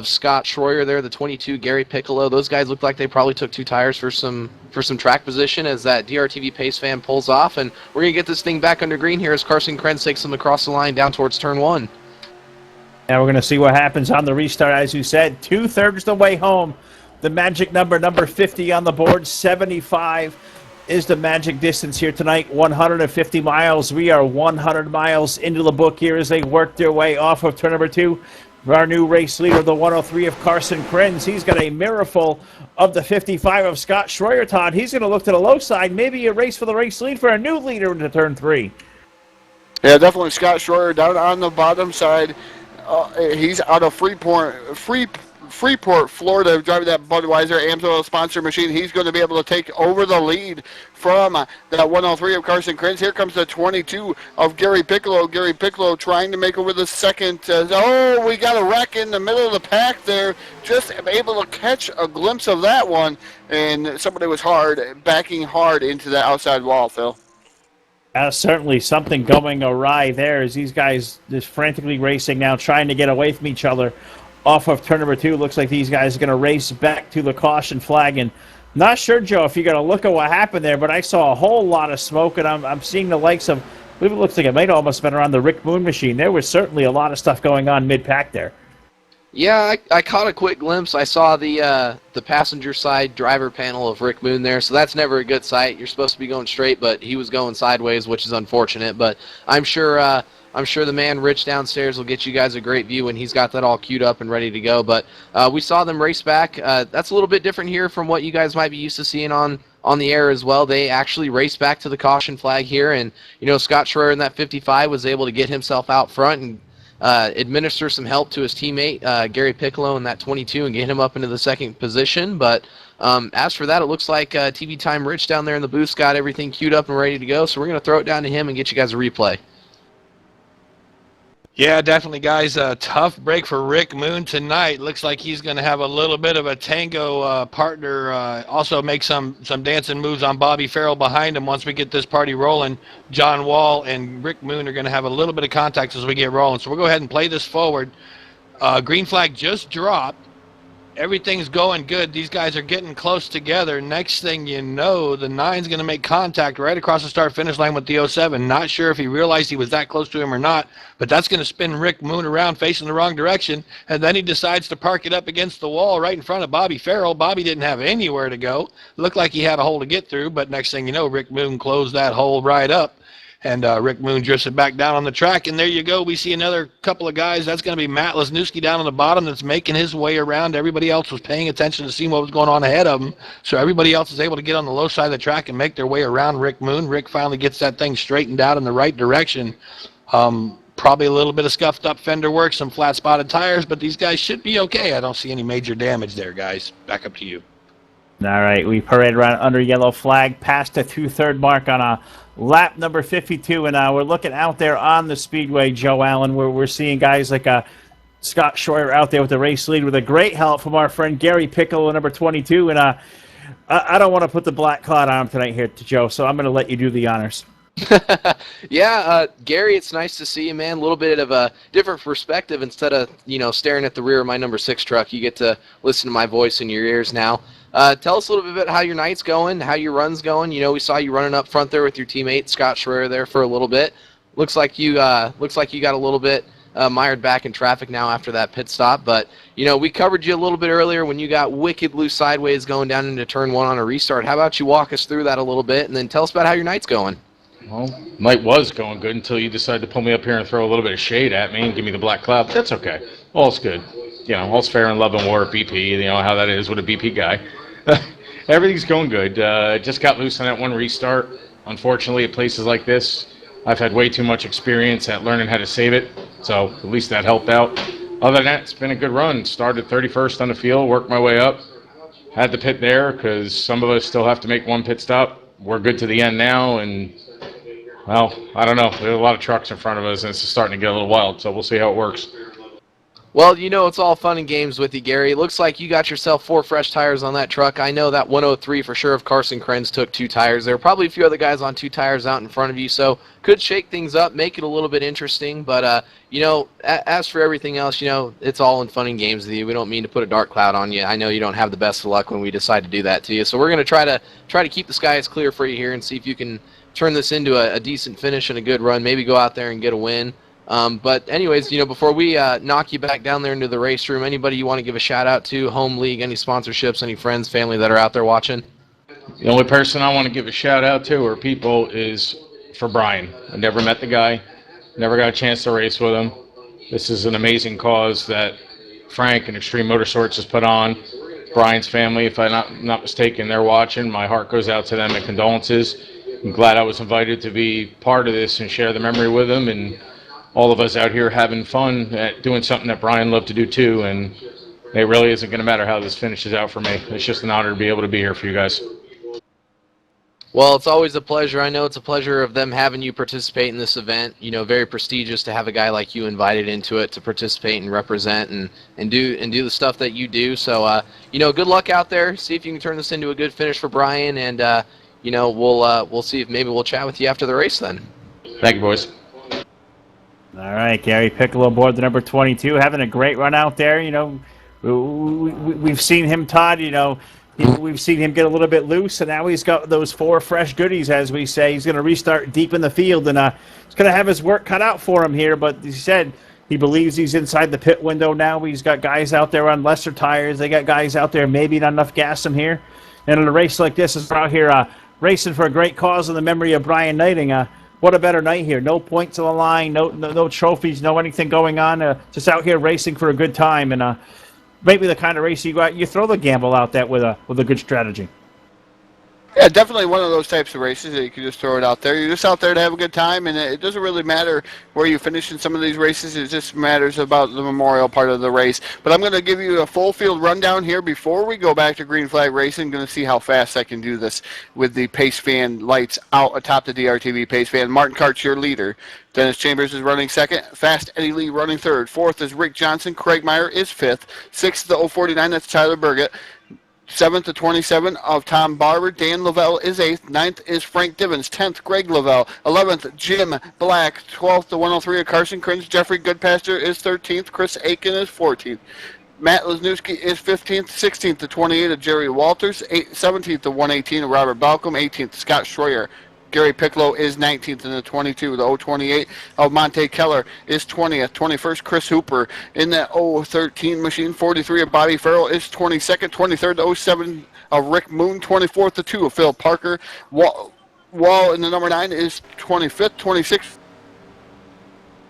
Scott Schroyer there, the 22 Gary Piccolo. Those guys look like they probably took two tires for some track position as that DRTV pace fan pulls off, and we're going to get this thing back under green here as Carson Krenz takes them across the line down towards turn 1. Now we're going to see what happens on the restart. As you said, 2/3 the way home. The magic number 50 on the board, 75 is the magic distance here tonight, 150 miles. We are 100 miles into the book here as they work their way off of turn number 2. Our new race leader, the 103 of Carson Krenz. He's got a mirrorful of the 55 of Scott Schroyer, Todd. He's going to look to the low side, maybe a race for the race lead for a new leader into turn 3. Yeah, definitely Scott Schroyer down on the bottom side. He's out of Freeport, Florida, driving that Budweiser Amsoil sponsor machine. He's going to be able to take over the lead from that 103 of Carson Krenz. Here comes the 22 of Gary Piccolo. Gary Piccolo trying to make over the second. We got a wreck in the middle of the pack there. Just able to catch a glimpse of that one. And somebody was backing hard into the outside wall, Phil. Certainly something going awry there as these guys just frantically racing now, trying to get away from each other off of turn number 2. Looks like these guys are going to race back to the caution flag. And not sure, Joe, if you're going to look at what happened there, but I saw a whole lot of smoke, and I'm seeing the likes of, I believe it looks like it might almost have been around the Rick Moon machine. There was certainly a lot of stuff going on mid-pack there. Yeah, I caught a quick glimpse. I saw the passenger side driver panel of Rick Moon there, so that's never a good sight. You're supposed to be going straight, but he was going sideways, which is unfortunate. But I'm sure the man Rich downstairs will get you guys a great view when he's got that all queued up and ready to go. But we saw them race back. That's a little bit different here from what you guys might be used to seeing on the air as well. They actually raced back to the caution flag here, and Scott Schroyer in that 55 was able to get himself out front and administer some help to his teammate Gary Piccolo in that 22 and get him up into the second position. But as for that, it looks like TV Time Rich down there in the booth got everything queued up and ready to go, so we're going to throw it down to him and get you guys a replay. Yeah, definitely, guys. A tough break for Rick Moon tonight. Looks like he's going to have a little bit of a tango partner. Also make some dancing moves on Bobby Farrell behind him once we get this party rolling. John Wall and Rick Moon are going to have a little bit of contact as we get rolling. So we'll go ahead and play this forward. Green flag just dropped. Everything's going good. These guys are getting close together. Next thing you know, the 9's going to make contact right across the start-finish line with the 07. Not sure if he realized he was that close to him or not, but that's going to spin Rick Moon around facing the wrong direction, and then he decides to park it up against the wall right in front of Bobby Farrell. Bobby didn't have anywhere to go. Looked like he had a hole to get through, but next thing you know, Rick Moon closed that hole right up. And Rick Moon drifted back down on the track, and there you go. We see another couple of guys. That's going to be Matt Lesniewski down on the bottom that's making his way around. Everybody else was paying attention to see what was going on ahead of him, so everybody else is able to get on the low side of the track and make their way around Rick Moon. Rick finally gets that thing straightened out in the right direction. Probably a little bit of scuffed up fender work, some flat spotted tires, but these guys should be okay. I don't see any major damage there, guys. Back up to you. All right, we parade around under yellow flag, past the 2/3 mark on a lap number 52, and we're looking out there on the speedway, Joe Allen, where we're seeing guys like Scott Schroyer out there with the race lead with a great help from our friend Gary Piccolo, number 22, and I don't want to put the black cloud on him tonight here, to Joe, so I'm going to let you do the honors. Yeah, Gary, it's nice to see you, man. A little bit of a different perspective instead of, staring at the rear of my number 6 truck. You get to listen to my voice in your ears now. Tell us a little bit about how your night's going, how your run's going. We saw you running up front there with your teammate Scott Schroyer there for a little bit. Looks like you got a little bit mired back in traffic now after that pit stop. But we covered you a little bit earlier when you got wicked loose sideways going down into turn 1 on a restart. How about you walk us through that a little bit and then tell us about how your night's going? Well, night was going good until you decided to pull me up here and throw a little bit of shade at me and give me the black cloud. But that's okay. All's good. You know, all's fair in love and war at BP. You know how that is with a BP guy. Everything's going good. Just got loose on that one restart. Unfortunately, at places like this, I've had way too much experience at learning how to save it. So at least that helped out. Other than that, it's been a good run. Started 31st on the field, worked my way up. Had the pit there because some of us still have to make one pit stop. We're good to the end now, and well, I don't know. There are a lot of trucks in front of us, and it's starting to get a little wild, so we'll see how it works. Well, you know it's all fun and games with you, Gary. It looks like you got yourself 4 fresh tires on that truck. I know that 103 for sure if Carson Krenz took 2 tires. There were probably a few other guys on 2 tires out in front of you, so could shake things up, make it a little bit interesting. But, you know, as for everything else, you know, it's all in fun and games with you. We don't mean to put a dark cloud on you. I know you don't have the best of luck when we decide to do that to you. So we're going to try to keep the skies clear for you here and see if you can turn this into a decent finish and a good run. Maybe go out there and get a win. But anyways, you know, before we knock you back down there into the race room, anybody you want to give a shout out to, home league, any sponsorships, any friends, family that are out there watching? The only person I want to give a shout out to or people is for Brian. I never met the guy, never got a chance to race with him. This is an amazing cause that Frank and Extreme Motorsports has put on. Brian's family, if I'm not mistaken, they're watching. My heart goes out to them and condolences. I'm glad I was invited to be part of this and share the memory with them, and all of us out here having fun at doing something that Brian loved to do too, and it really isn't going to matter how this finishes out for me. It's just an honor to be able to be here for you guys. Well, it's always a pleasure. I know it's a pleasure of them having you participate in this event. You know, very prestigious to have a guy like you invited into it to participate and represent and do the stuff that you do. So, you know, good luck out there. See if you can turn this into a good finish for Brian, and you know, we'll see if maybe we'll chat with you after the race then. Thank you, boys. All right, Gary Piccolo aboard the number 22, having a great run out there. You know, we've seen him, Todd. You know, we've seen him get a little bit loose, and now he's got those 4 fresh goodies, as we say. He's going to restart deep in the field, and he's going to have his work cut out for him here. But he said he believes he's inside the pit window now. He's got guys out there on lesser tires. They got guys out there maybe not enough gas in here. And in a race like this, we're out here racing for a great cause in the memory of Brian Neidigh. What a better night here. No points on the line, no trophies, no anything going on. Just out here racing for a good time. And maybe the kind of race you go out, you throw the gamble out that with a good strategy. Yeah, definitely one of those types of races that you can just throw it out there. You're just out there to have a good time, and it doesn't really matter where you finish in some of these races. It just matters about the memorial part of the race. But I'm going to give you a full field rundown here before we go back to green flag racing. I'm going to see how fast I can do this with the pace fan lights out atop the DRTV pace fan. Martin Kart's your leader. Dennis Chambers is running second. Fast Eddie Lee running third. Fourth is Rick Johnson. Craig Meyer is fifth. Sixth, the 049, that's Tyler Burgett. 7th to 27 of Tom Barber. Dan Lavelle is 8th. 9th is Frank Divens. 10th, Greg Lavelle. 11th, Jim Black. 12th to 103 of Carson Krenz. Jeffrey Goodpaster is 13th. Chris Aiken is 14th. Matt Lesniewski is 15th. 16th to 28 of Jerry Walters. 17th to 118 of Robert Balcom. 18th, Scott Schroyer. Gary Piccolo is 19th in the 22. The 028 of Monte Keller is 20th. 21st, Chris Hooper in the 013 machine. 43 of Bobby Farrell is 22nd. 23rd, the 07 of Rick Moon. 24th, the 2 of Phil Parker. Wall in the number 9 is 25th. 26th,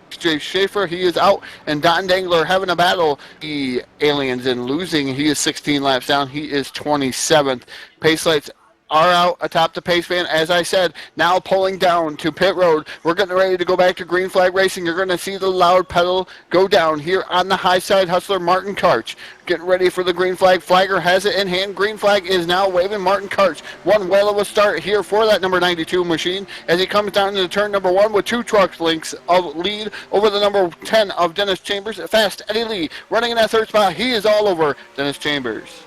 Jay Schaefer, he is out, and Don Dangler having a battle. The aliens and losing. He is 16 laps down. He is 27th. Pace lights are out atop the pace van, as I said, now pulling down to pit road. We're getting ready to go back to green flag racing. You're going to see the loud pedal go down here on the high side. Hustler Martin Karch getting ready for the green flag. Flagger has it in hand. Green flag is now waving. Martin Karch, one well of a start here for that number 92 machine as he comes down into turn number 1 with 2 truck lengths of lead over the number 10 of Dennis Chambers. Fast Eddie Lee running in that third spot. He is all over Dennis Chambers.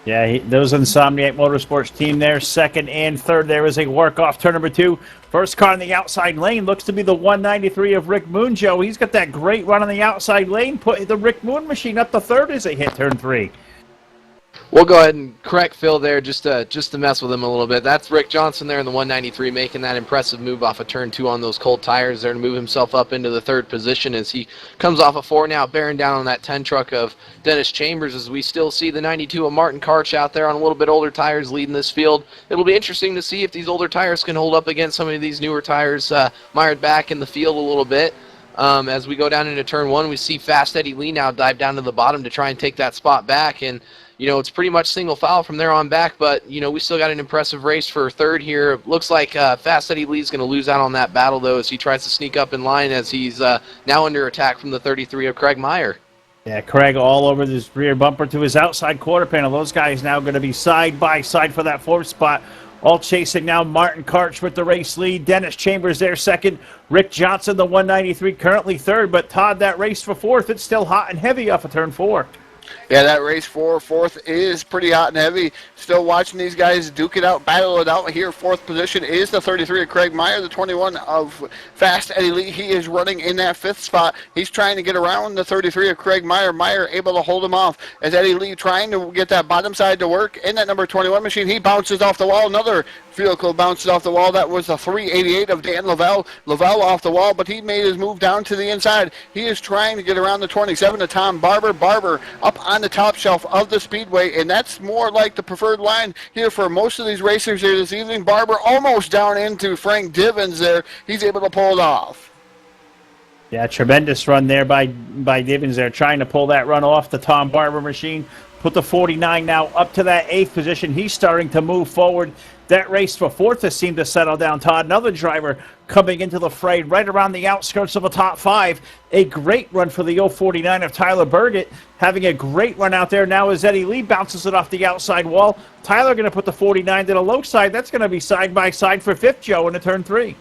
Yeah, those Insomniac Motorsports team there, second and third. There is a work-off turn number 2. First car in the outside lane looks to be the 193 of Rick Moon, Joe. He's got that great run on the outside lane. Put the Rick Moon machine up the third as they hit turn 3. We'll go ahead and correct Phil there just to mess with him a little bit. That's Rick Johnson there in the 193 making that impressive move off of turn 2 on those cold tires there to move himself up into the 3rd position as he comes off of 4 now, bearing down on that 10 truck of Dennis Chambers as we still see the 92 of Martin Karch out there on a little bit older tires leading this field. It'll be interesting to see if these older tires can hold up against some of these newer tires mired back in the field a little bit. As we go down into turn 1, we see Fast Eddie Lee now dive down to the bottom to try and take that spot back, and it's pretty much single file from there on back, but we still got an impressive race for 3rd here. Looks like Fast Eddie Lee's going to lose out on that battle though as he tries to sneak up in line as he's now under attack from the 33 of Craig Meyer. Yeah, Craig all over his rear bumper to his outside quarter panel. Those guys now going to be side by side for that 4th spot. All chasing now Martin Karch with the race lead. Dennis Chambers there 2nd. Rick Johnson, the 193, currently 3rd. But Todd, that race for 4th, it's still hot and heavy off of turn 4. Yeah, that race for 4th is pretty hot and heavy. Still watching these guys duke it out, battle it out here. 4th position is the 33 of Craig Meyer, the 21 of Fast Eddie Lee. He is running in that 5th spot. He's trying to get around the 33 of Craig Meyer. Meyer able to hold him off as Eddie Lee trying to get that bottom side to work. In that number 21 machine, he bounces off the wall. Another vehicle bounces off the wall. That was the 388 of Dan Lavelle. Lavelle off the wall, but he made his move down to the inside. He is trying to get around the 27 of Tom Barber. Barber up on the top shelf of the speedway, and that's more like the preferred line here for most of these racers here this evening. Barber almost down into Frank Divins there. He's able to pull it off. Yeah, tremendous run there by Divins there, trying to pull that run off the Tom Barber machine. Put the 49 now up to that 8th position. He's starting to move forward. That race for 4th has seemed to settle down, Todd. Another driver coming into the fray right around the outskirts of the top 5. A great run for the 049 of Tyler Burgett, having a great run out there. Now as Eddie Lee bounces it off the outside wall, Tyler going to put the 49 to the low side. That's going to be side by side for 5th, Joe, into turn 3.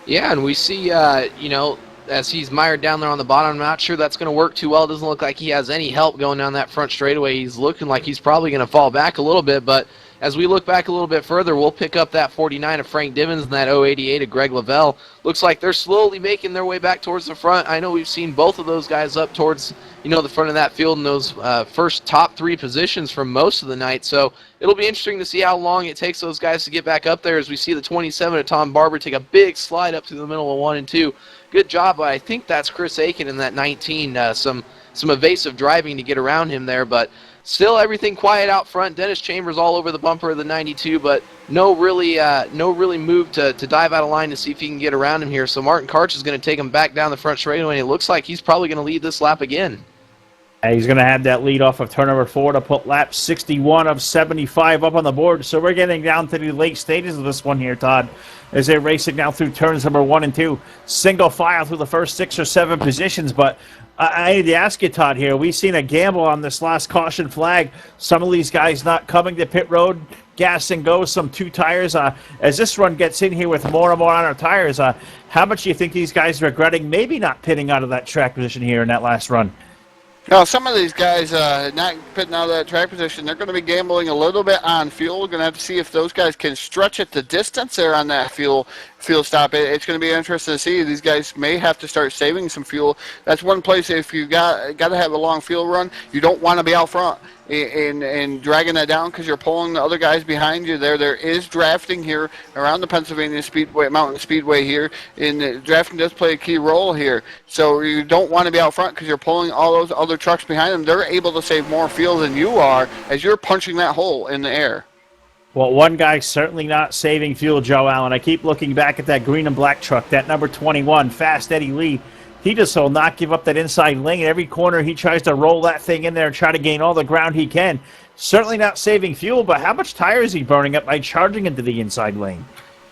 Yeah, and we see, as he's mired down there on the bottom, I'm not sure that's going to work too well. It doesn't look like he has any help going down that front straightaway. He's looking like he's probably going to fall back a little bit, but as we look back a little bit further, we'll pick up that 49 of Frank Divins and that 088 of Greg Lavelle. Looks like they're slowly making their way back towards the front. I know we've seen both of those guys up towards, the front of that field in those first top 3 positions from most of the night. So it'll be interesting to see how long it takes those guys to get back up there as we see the 27 of Tom Barber take a big slide up through the middle of 1 and 2. Good job. I think that's Chris Aiken in that 19. Some evasive driving to get around him there, but still everything quiet out front. Dennis Chambers all over the bumper of the 92, but no really move to dive out of line to see if he can get around him here. So Martin Karch is going to take him back down the front straightaway, and it looks like he's probably going to lead this lap again. He's going to have that lead off of turn number 4 to put lap 61 of 75 up on the board. So we're getting down to the late stages of this one here, Todd, as they're racing now through turns number 1 and 2. Single file through the first 6 or 7 positions, but I need to ask you, Todd, here. We've seen a gamble on this last caution flag. Some of these guys not coming to pit road, gas and go, some 2 tires. As this run gets in here with more and more on our tires, how much do you think these guys are regretting maybe not pitting out of that track position here in that last run? Now, some of these guys not pitting out of that track position, they're going to be gambling a little bit on fuel. We're going to have to see if those guys can stretch it the distance there on that fuel stop. It's going to be interesting to see. These guys may have to start saving some fuel. That's one place, if you got to have a long fuel run, you don't want to be out front and dragging that down because you're pulling the other guys behind you there. There is drafting here around the Pennsylvania Speedway, Mountain Speedway here, and drafting does play a key role here. So you don't want to be out front because you're pulling all those other trucks behind them. They're able to save more fuel than you are as you're punching that hole in the air. Well, one guy certainly not saving fuel, Joe Allen. I keep looking back at that green and black truck, that number 21, Fast Eddie Lee. He just will not give up that inside lane. Every corner he tries to roll that thing in there and try to gain all the ground he can. Certainly not saving fuel, but how much tire is he burning up by charging into the inside lane?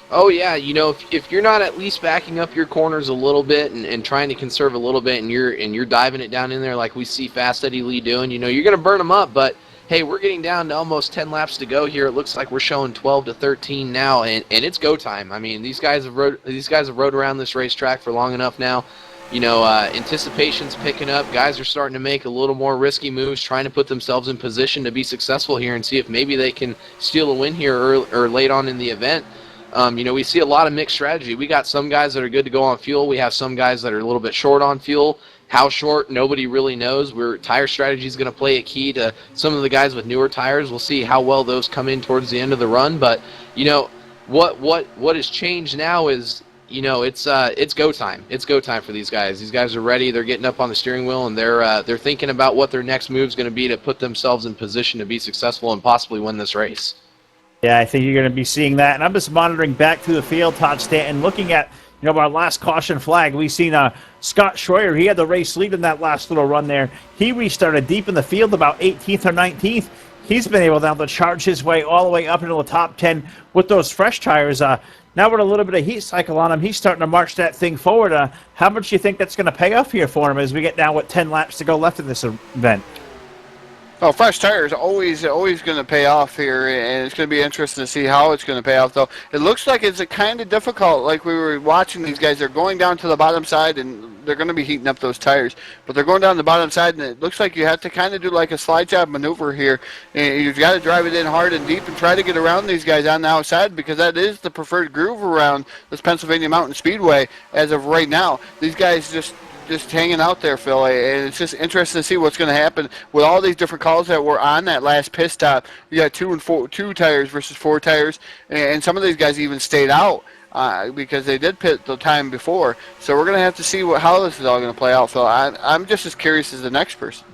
Oh, yeah. If you're not at least backing up your corners a little bit and trying to conserve a little bit and you're diving it down in there like we see Fast Eddie Lee doing, you're going to burn them up, but hey, we're getting down to almost 10 laps to go here. It looks like we're showing 12 to 13 now, and it's go time. I mean, these guys have rode around this racetrack for long enough now. Anticipation's picking up. Guys are starting to make a little more risky moves, trying to put themselves in position to be successful here and see if maybe they can steal a win here or late on in the event. We see a lot of mixed strategy. We got some guys that are good to go on fuel. We have some guys that are a little bit short on fuel. How short, nobody really knows. Tire strategy is going to play a key to some of the guys with newer tires. We'll see how well those come in towards the end of the run. But, what has changed now is, it's go time. It's go time for these guys. These guys are ready. They're getting up on the steering wheel, and they're thinking about what their next move is going to be to put themselves in position to be successful and possibly win this race. Yeah, I think you're going to be seeing that. And I'm just monitoring back through the field, Todd Stanton, looking at our last caution flag. We've seen Scott Schroyer. He had the race lead in that last little run there. He restarted deep in the field, about 18th or 19th. He's been able now to charge his way all the way up into the top 10 with those fresh tires. Now with a little bit of heat cycle on him, he's starting to march that thing forward. How much do you think that's going to pay off here for him as we get down with 10 laps to go left in this event? Oh, fresh tires always going to pay off here, and it's going to be interesting to see how it's going to pay off, though. It looks like it's kind of difficult, like we were watching these guys. They're going down to the bottom side, and they're going to be heating up those tires. But they're going down the bottom side, and it looks like you have to kind of do like a slide job maneuver here. And you've got to drive it in hard and deep and try to get around these guys on the outside, because that is the preferred groove around this Pennsylvania Mountain Speedway as of right now. These guys just hanging out there, Phil, and it's just interesting to see what's going to happen with all these different calls that were on that last pit stop. You got two tires versus 4 tires, and some of these guys even stayed out because they did pit the time before. So we're going to have to see how this is all going to play out, Phil. I'm just as curious as the next person.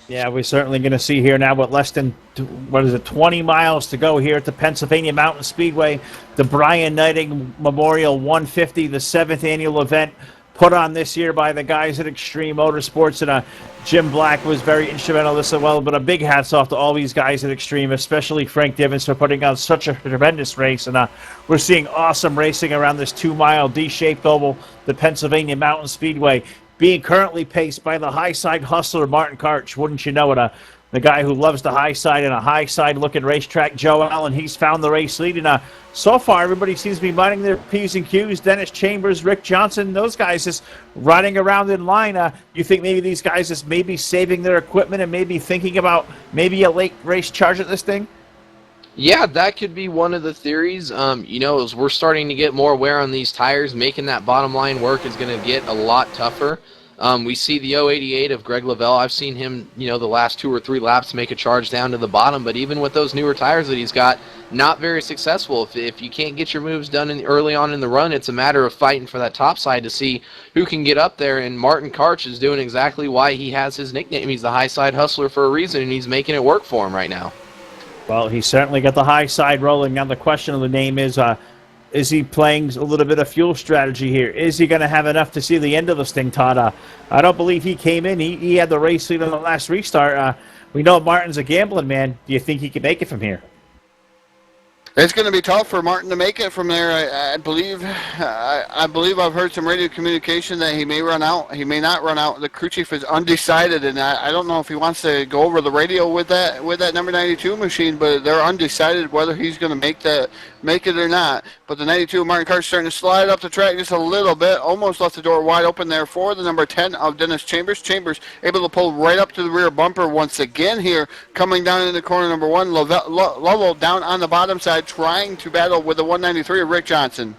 Yeah, we're certainly going to see here now with less than, 20 miles to go here at the Pennsylvania Mountain Speedway, the Brian Neidigh Memorial 150, the 7th annual event, put on this year by the guys at Extreme Motorsports, and Jim Black was very instrumental in this as well. But a big hats off to all these guys at Extreme, especially Frank Divens, for putting on such a tremendous race. And we're seeing awesome racing around this 2-mile D-shaped oval, the Pennsylvania Mountain Speedway, being currently paced by the high-side hustler Martin Karch. Wouldn't you know it? The guy who loves the high side and a high side looking racetrack, Joe Allen, he's found the race lead. And so far, everybody seems to be minding their P's and Q's. Dennis Chambers, Rick Johnson, those guys just riding around in line. You think maybe these guys just maybe saving their equipment and maybe thinking about maybe a late race charge at this thing? Yeah, that could be one of the theories. As we're starting to get more wear on these tires, making that bottom line work is going to get a lot tougher. We see the 088 of Greg Lavelle. I've seen him, the last 2 or 3 laps make a charge down to the bottom, but even with those newer tires that he's got, not very successful. If you can't get your moves done early on in the run, it's a matter of fighting for that top side to see who can get up there, and Martin Karch is doing exactly why he has his nickname. He's the high side hustler for a reason, and he's making it work for him right now. Well, he certainly got the high side rolling. Now the question of the name is he playing a little bit of fuel strategy here? Is he going to have enough to see the end of this thing, Todd? I don't believe he came in. He had the race lead on the last restart. We know Martin's a gambling man. Do you think he can make it from here? It's going to be tough for Martin to make it from there. I believe I've heard some radio communication that he may run out. He may not run out. The crew chief is undecided, and I don't know if he wants to go over the radio with that number 92 machine, but they're undecided whether he's going to make it or not. But the 92 Martin Karch starting to slide up the track just a little bit, almost left the door wide open there for the number 10 of Dennis Chambers. Chambers able to pull right up to the rear bumper once again here, coming down into corner number 1. Lovell down on the bottom side, trying to battle with the 193 of Rick Johnson.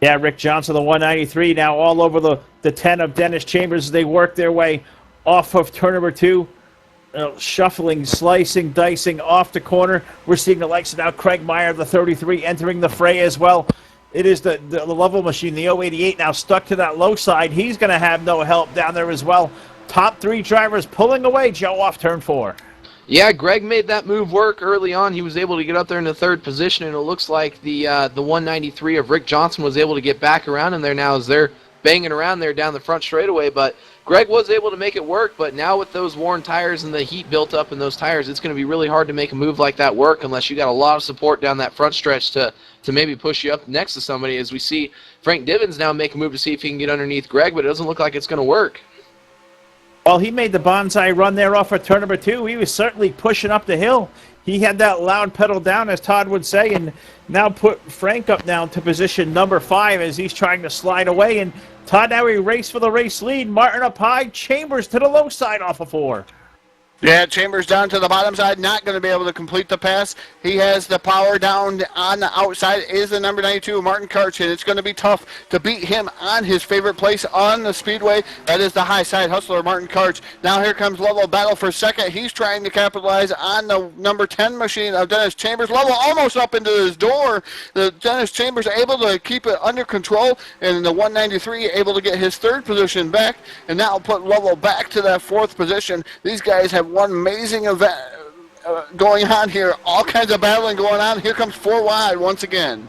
Yeah, Rick Johnson, the 193, now all over the 10 of Dennis Chambers as they work their way off of turn number 2. Shuffling, slicing, dicing off the corner. We're seeing the likes of now Craig Meyer, the 33, entering the fray as well. It is the level machine, the 088, now stuck to that low side. He's going to have no help down there as well. Top 3 drivers pulling away, Joe, off turn 4. Yeah, Greg made that move work early on. He was able to get up there in the 3rd position, and it looks like the 193 of Rick Johnson was able to get back around him there now as they're banging around there down the front straightaway. But Greg was able to make it work, but now with those worn tires and the heat built up in those tires, it's going to be really hard to make a move like that work unless you got a lot of support down that front stretch to maybe push you up next to somebody, as we see Frank Divens now make a move to see if he can get underneath Greg, but it doesn't look like it's going to work. Well, he made the bonsai run there off of turn number 2. He was certainly pushing up the hill. He had that loud pedal down, as Todd would say, and now put Frank up now to position number 5 as he's trying to slide away. And Todd, now he raced for the race lead. Martin up high, Chambers to the low side off of 4. Yeah, Chambers down to the bottom side, not going to be able to complete the pass. He has the power down on the outside, is the number 92, Martin Karch, and it's going to be tough to beat him on his favorite place on the speedway. That is the high side hustler, Martin Karch. Now here comes Lovell, battle for second. He's trying to capitalize on the number 10 machine of Dennis Chambers. Lovell almost up into his door. The Dennis Chambers able to keep it under control, and the 193 able to get his third position back, and that will put Lovell back to that fourth position. These guys have one amazing event going on here. All kinds of battling going on. Here comes 4 wide once again.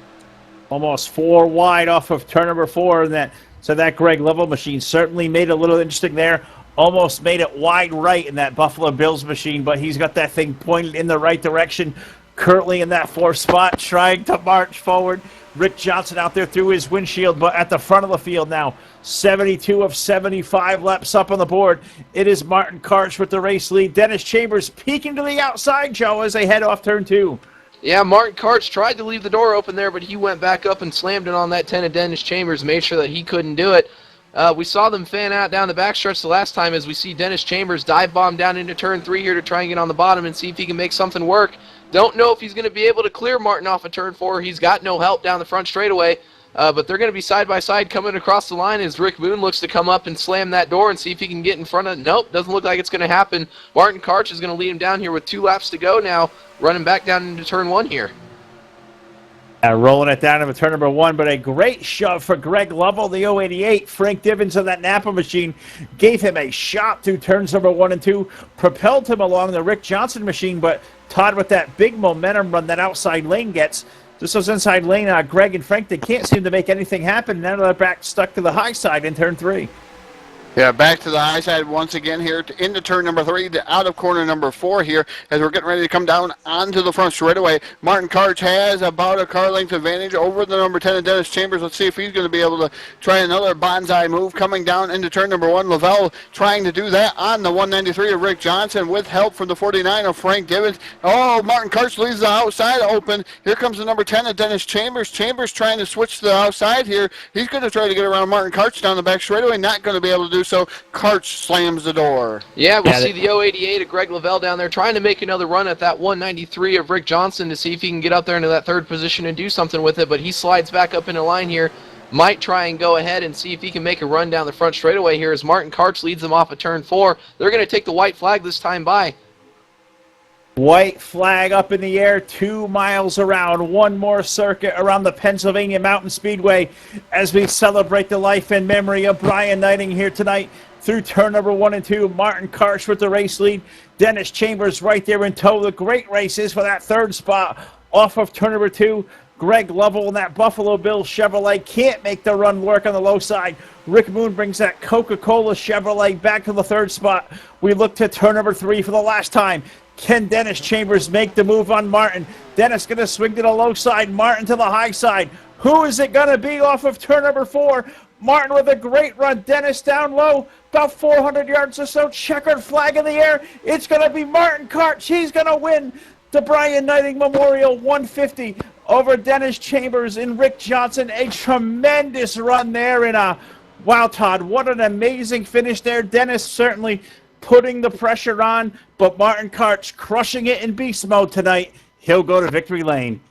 Almost 4 wide off of turn number 4. And that Greg Lovell machine certainly made it a little interesting there. Almost made it wide right in that Buffalo Bills machine, but he's got that thing pointed in the right direction. Currently in that 4th spot, trying to march forward. Rick Johnson out there through his windshield, but at the front of the field now. 72 of 75 laps up on the board. It is Martin Karch with the race lead. Dennis Chambers peeking to the outside, Joe, as they head off turn 2. Yeah, Martin Karch tried to leave the door open there, but he went back up and slammed it on that 10 of Dennis Chambers, made sure that he couldn't do it. We saw them fan out down the backstretch the last time as we see Dennis Chambers dive bomb down into turn 3 here to try and get on the bottom and see if he can make something work. Don't know if he's going to be able to clear Martin off of turn 4. He's got no help down the front straightaway. But they're going to be side by side coming across the line as Rick Boone looks to come up and slam that door and see if he can get in front of it. Nope, doesn't look like it's going to happen. Martin Karch is going to lead him down here with 2 laps to go now, running back down into turn 1 here. Rolling it down into turn number 1, but a great shove for Greg Lovell, the 088. Frank Divins of that Napa machine gave him a shot through turns number 1 and 2, propelled him along the Rick Johnson machine, but Todd with that big momentum run that outside lane gets. Just those inside lane, Greg and Frank, they can't seem to make anything happen. Now they're back stuck to the high side in turn 3. Yeah, back to the high side once again here into turn number 3, out of corner number 4 here as we're getting ready to come down onto the front straightaway. Martin Karch has about a car length advantage over the number 10 of Dennis Chambers. Let's see if he's going to be able to try another bonsai move coming down into turn number 1. Lavelle trying to do that on the 193 of Rick Johnson with help from the 49 of Frank Divins. Oh, Martin Karch leaves the outside open. Here comes the number 10 of Dennis Chambers. Chambers trying to switch to the outside here. He's going to try to get around Martin Karch down the back straightaway. Not going to be able to do so. Karch slams the door. Yeah, we see the 088 of Greg Lavelle down there trying to make another run at that 193 of Rick Johnson to see if he can get up there into that 3rd position and do something with it, but he slides back up into line here. Might try and go ahead and see if he can make a run down the front straightaway here as Martin Karch leads them off of turn 4. They're going to take the white flag this time by. White flag up in the air, 2 miles around, 1 more circuit around the Pennsylvania Mountain Speedway as we celebrate the life and memory of Brian Neidigh here tonight through turn number 1 and 2. Martin Karch with the race lead. Dennis Chambers right there in tow. The great races for that 3rd spot off of turn number 2. Greg Lovell in that Buffalo Bills Chevrolet can't make the run work on the low side. Rick Moon brings that Coca-Cola Chevrolet back to the 3rd spot. We look to turn number 3 for the last time. Can Dennis Chambers make the move on Martin? Dennis going to swing to the low side, Martin to the high side. Who is it going to be off of turn number 4? Martin with a great run. Dennis down low, about 400 yards or so. Checkered flag in the air. It's going to be Martin Karch. He's going to win the Brian Neidigh Memorial 150 over Dennis Chambers and Rick Johnson. A tremendous run there. Wow, Todd, what an amazing finish there. Dennis certainly putting the pressure on, but Martin Karch crushing it in beast mode tonight. He'll go to victory lane.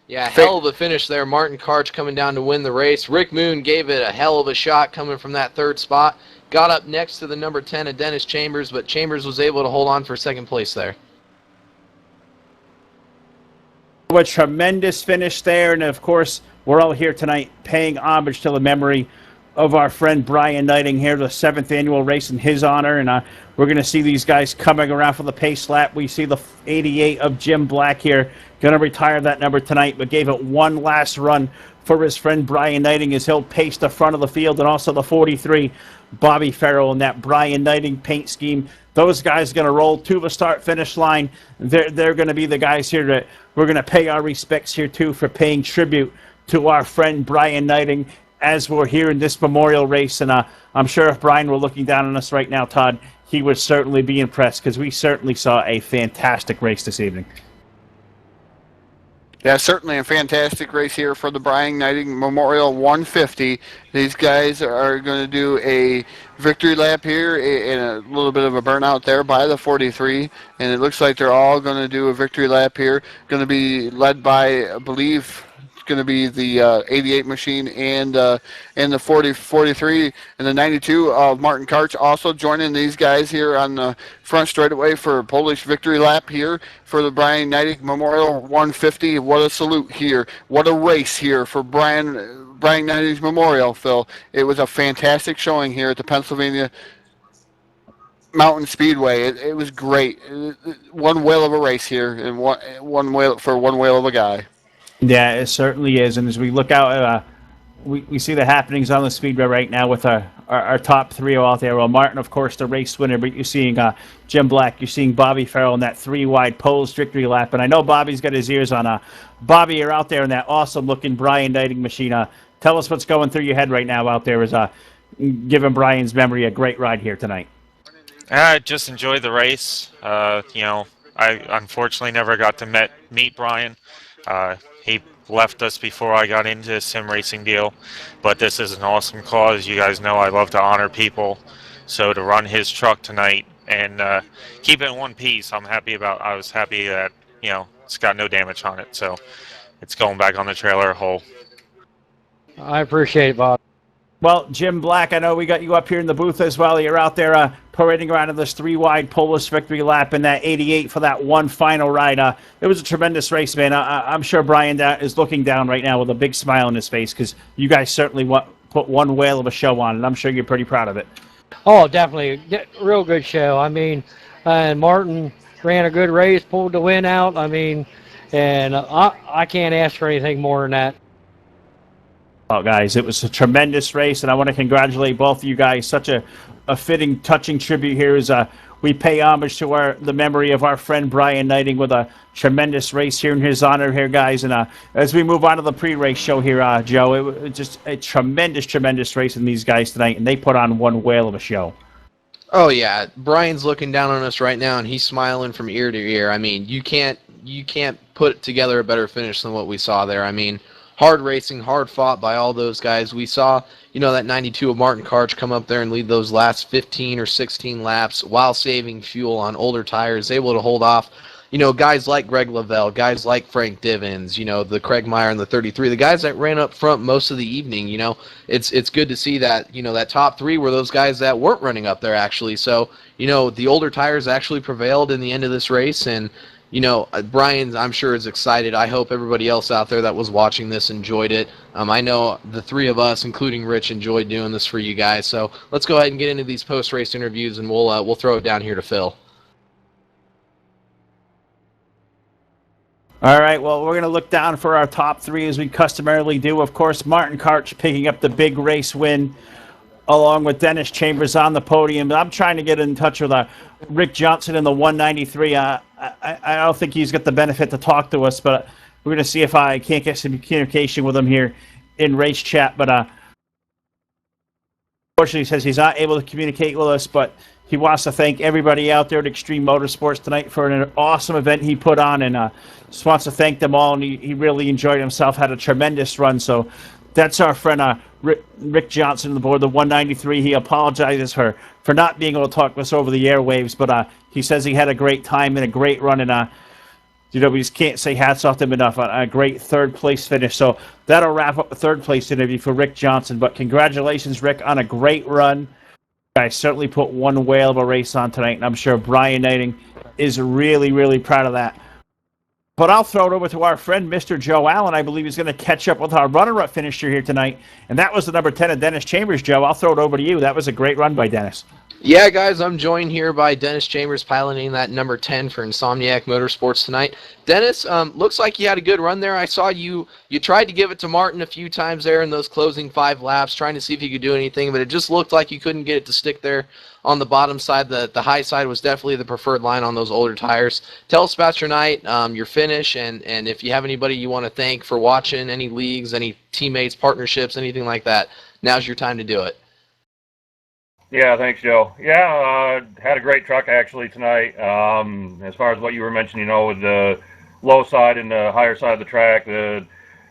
Yeah, hell of a finish there. Martin Karch coming down to win the race. Rick Moon gave it a hell of a shot coming from that 3rd spot. Got up next to the number 10 of Dennis Chambers, but Chambers was able to hold on for 2nd place there. A tremendous finish there, and of course, we're all here tonight paying homage to the memory of our friend Brian Neidigh here, the 7th annual race in his honor, and we're going to see these guys coming around for the pace lap. We see the 88 of Jim Black here, going to retire that number tonight, but gave it one last run for his friend Brian Neidigh as he'll pace the front of the field, and also the 43, Bobby Farrell, in that Brian Neidigh paint scheme. Those guys are going to roll to the start-finish line. They're going to be the guys here that we're going to pay our respects here, too, for paying tribute to our friend Brian Neidigh as we're here in this memorial race. And I'm sure if Brian were looking down on us right now, Todd, he would certainly be impressed because we certainly saw a fantastic race this evening. Yeah, certainly a fantastic race here for the Brian Neidigh Memorial 150. These guys are going to do a victory lap here and a little bit of a burnout there by the 43. And it looks like they're all going to do a victory lap here. Going to be led by, I believe, it's going to be the 88 machine and the 43 and the 92 of Martin Karch also joining these guys here on the front straightaway for a Polish victory lap here for the Brian Neidigh Memorial 150. What a salute here. What a race here for Brian Neidigh's Memorial, Phil. It was a fantastic showing here at the Pennsylvania Mountain Speedway. It was great. One whale of a race here and one whale for one whale of a guy. Yeah, it certainly is. And as we look out, we see the happenings on the speedway right now with our top three out there. Well, Martin, of course, the race winner, but you're seeing Jim Black, you're seeing Bobby Farrell in that three-wide Polish victory lap. And I know Bobby's got his ears on. Bobby, you're out there in that awesome-looking Brian Neidigh machine. Tell us what's going through your head right now out there as giving Brian's memory a great ride here tonight. I just enjoyed the race. I unfortunately never got to meet Brian. He left us before I got into the sim racing deal, but this is an awesome cause. You guys know I love to honor people, so to run his truck tonight and keep it in one piece, I was happy that it's got no damage on it, so it's going back on the trailer whole. I appreciate it, Bob. Well, Jim Black, I know we got you up here in the booth as well. You're out there parading around in this three-wide Polish victory lap in that 88 for that one final ride. It was a tremendous race, man. I'm sure Brian is looking down right now with a big smile on his face because you guys certainly put one whale of a show on, and I'm sure you're pretty proud of it. Oh, definitely. Real good show. I mean, and Martin ran a good race, pulled the win out. I mean, and I can't ask for anything more than that. Well, guys, it was a tremendous race, and I want to congratulate both of you guys. Such a fitting, touching tribute here as we pay homage to the memory of our friend Brian Neidigh with a tremendous race here in his honor here, guys. And as we move on to the pre-race show here, Joe, it was just a tremendous, tremendous race in these guys tonight, and they put on one whale of a show. Oh yeah, Brian's looking down on us right now, and he's smiling from ear to ear. I mean, you can't put together a better finish than what we saw there. I mean, hard racing, hard fought by all those guys. We saw, that 92 of Martin Karch come up there and lead those last 15 or 16 laps while saving fuel on older tires, able to hold off, guys like Greg Lavelle, guys like Frank Divins, the Craig Meyer and the 33, the guys that ran up front most of the evening. It's good to see that, that top three were those guys that weren't running up there actually. So, the older tires actually prevailed in the end of this race, and Brian, I'm sure, is excited. I hope everybody else out there that was watching this enjoyed it. I know the three of us, including Rich, enjoyed doing this for you guys. So let's go ahead and get into these post-race interviews, and we'll throw it down here to Phil. All right, well, we're going to look down for our top three as we customarily do. Of course, Martin Karch picking up the big race win, along with Dennis Chambers on the podium. I'm trying to get in touch with Rick Johnson in the 193. I don't think he's got the benefit to talk to us, but we're going to see if I can't get some communication with him here in race chat. But unfortunately, he says he's not able to communicate with us, but he wants to thank everybody out there at Extreme Motorsports tonight for an awesome event he put on, and just wants to thank them all, and he really enjoyed himself, had a tremendous run. So that's our friend Rick Johnson on board the 193. He apologizes for not being able to talk to us over the airwaves, but he says he had a great time and a great run, and we just can't say hats off to him enough. A great third-place finish. So that'll wrap up the third-place interview for Rick Johnson. But congratulations, Rick, on a great run. I certainly put one whale of a race on tonight, and I'm sure Brian Neidigh is really, really proud of that. But I'll throw it over to our friend, Mr. Joe Allen. I believe he's going to catch up with our runner-up finisher here tonight, and that was the number 10 of Dennis Chambers. Joe, I'll throw it over to you. That was a great run by Dennis. Yeah, guys, I'm joined here by Dennis Chambers piloting that number 10 for Insomniac Motorsports tonight. Dennis, looks like you had a good run there. I saw you tried to give it to Martin a few times there in those closing 5 laps, trying to see if you could do anything, but it just looked like you couldn't get it to stick there on the bottom side. The high side was definitely the preferred line on those older tires. Tell us about your night, your finish, and if you have anybody you want to thank for watching, any leagues, any teammates, partnerships, anything like that, now's your time to do it. Yeah, thanks, Joe. Yeah, had a great truck actually tonight. As far as what you were mentioning, with the low side and the higher side of the track. The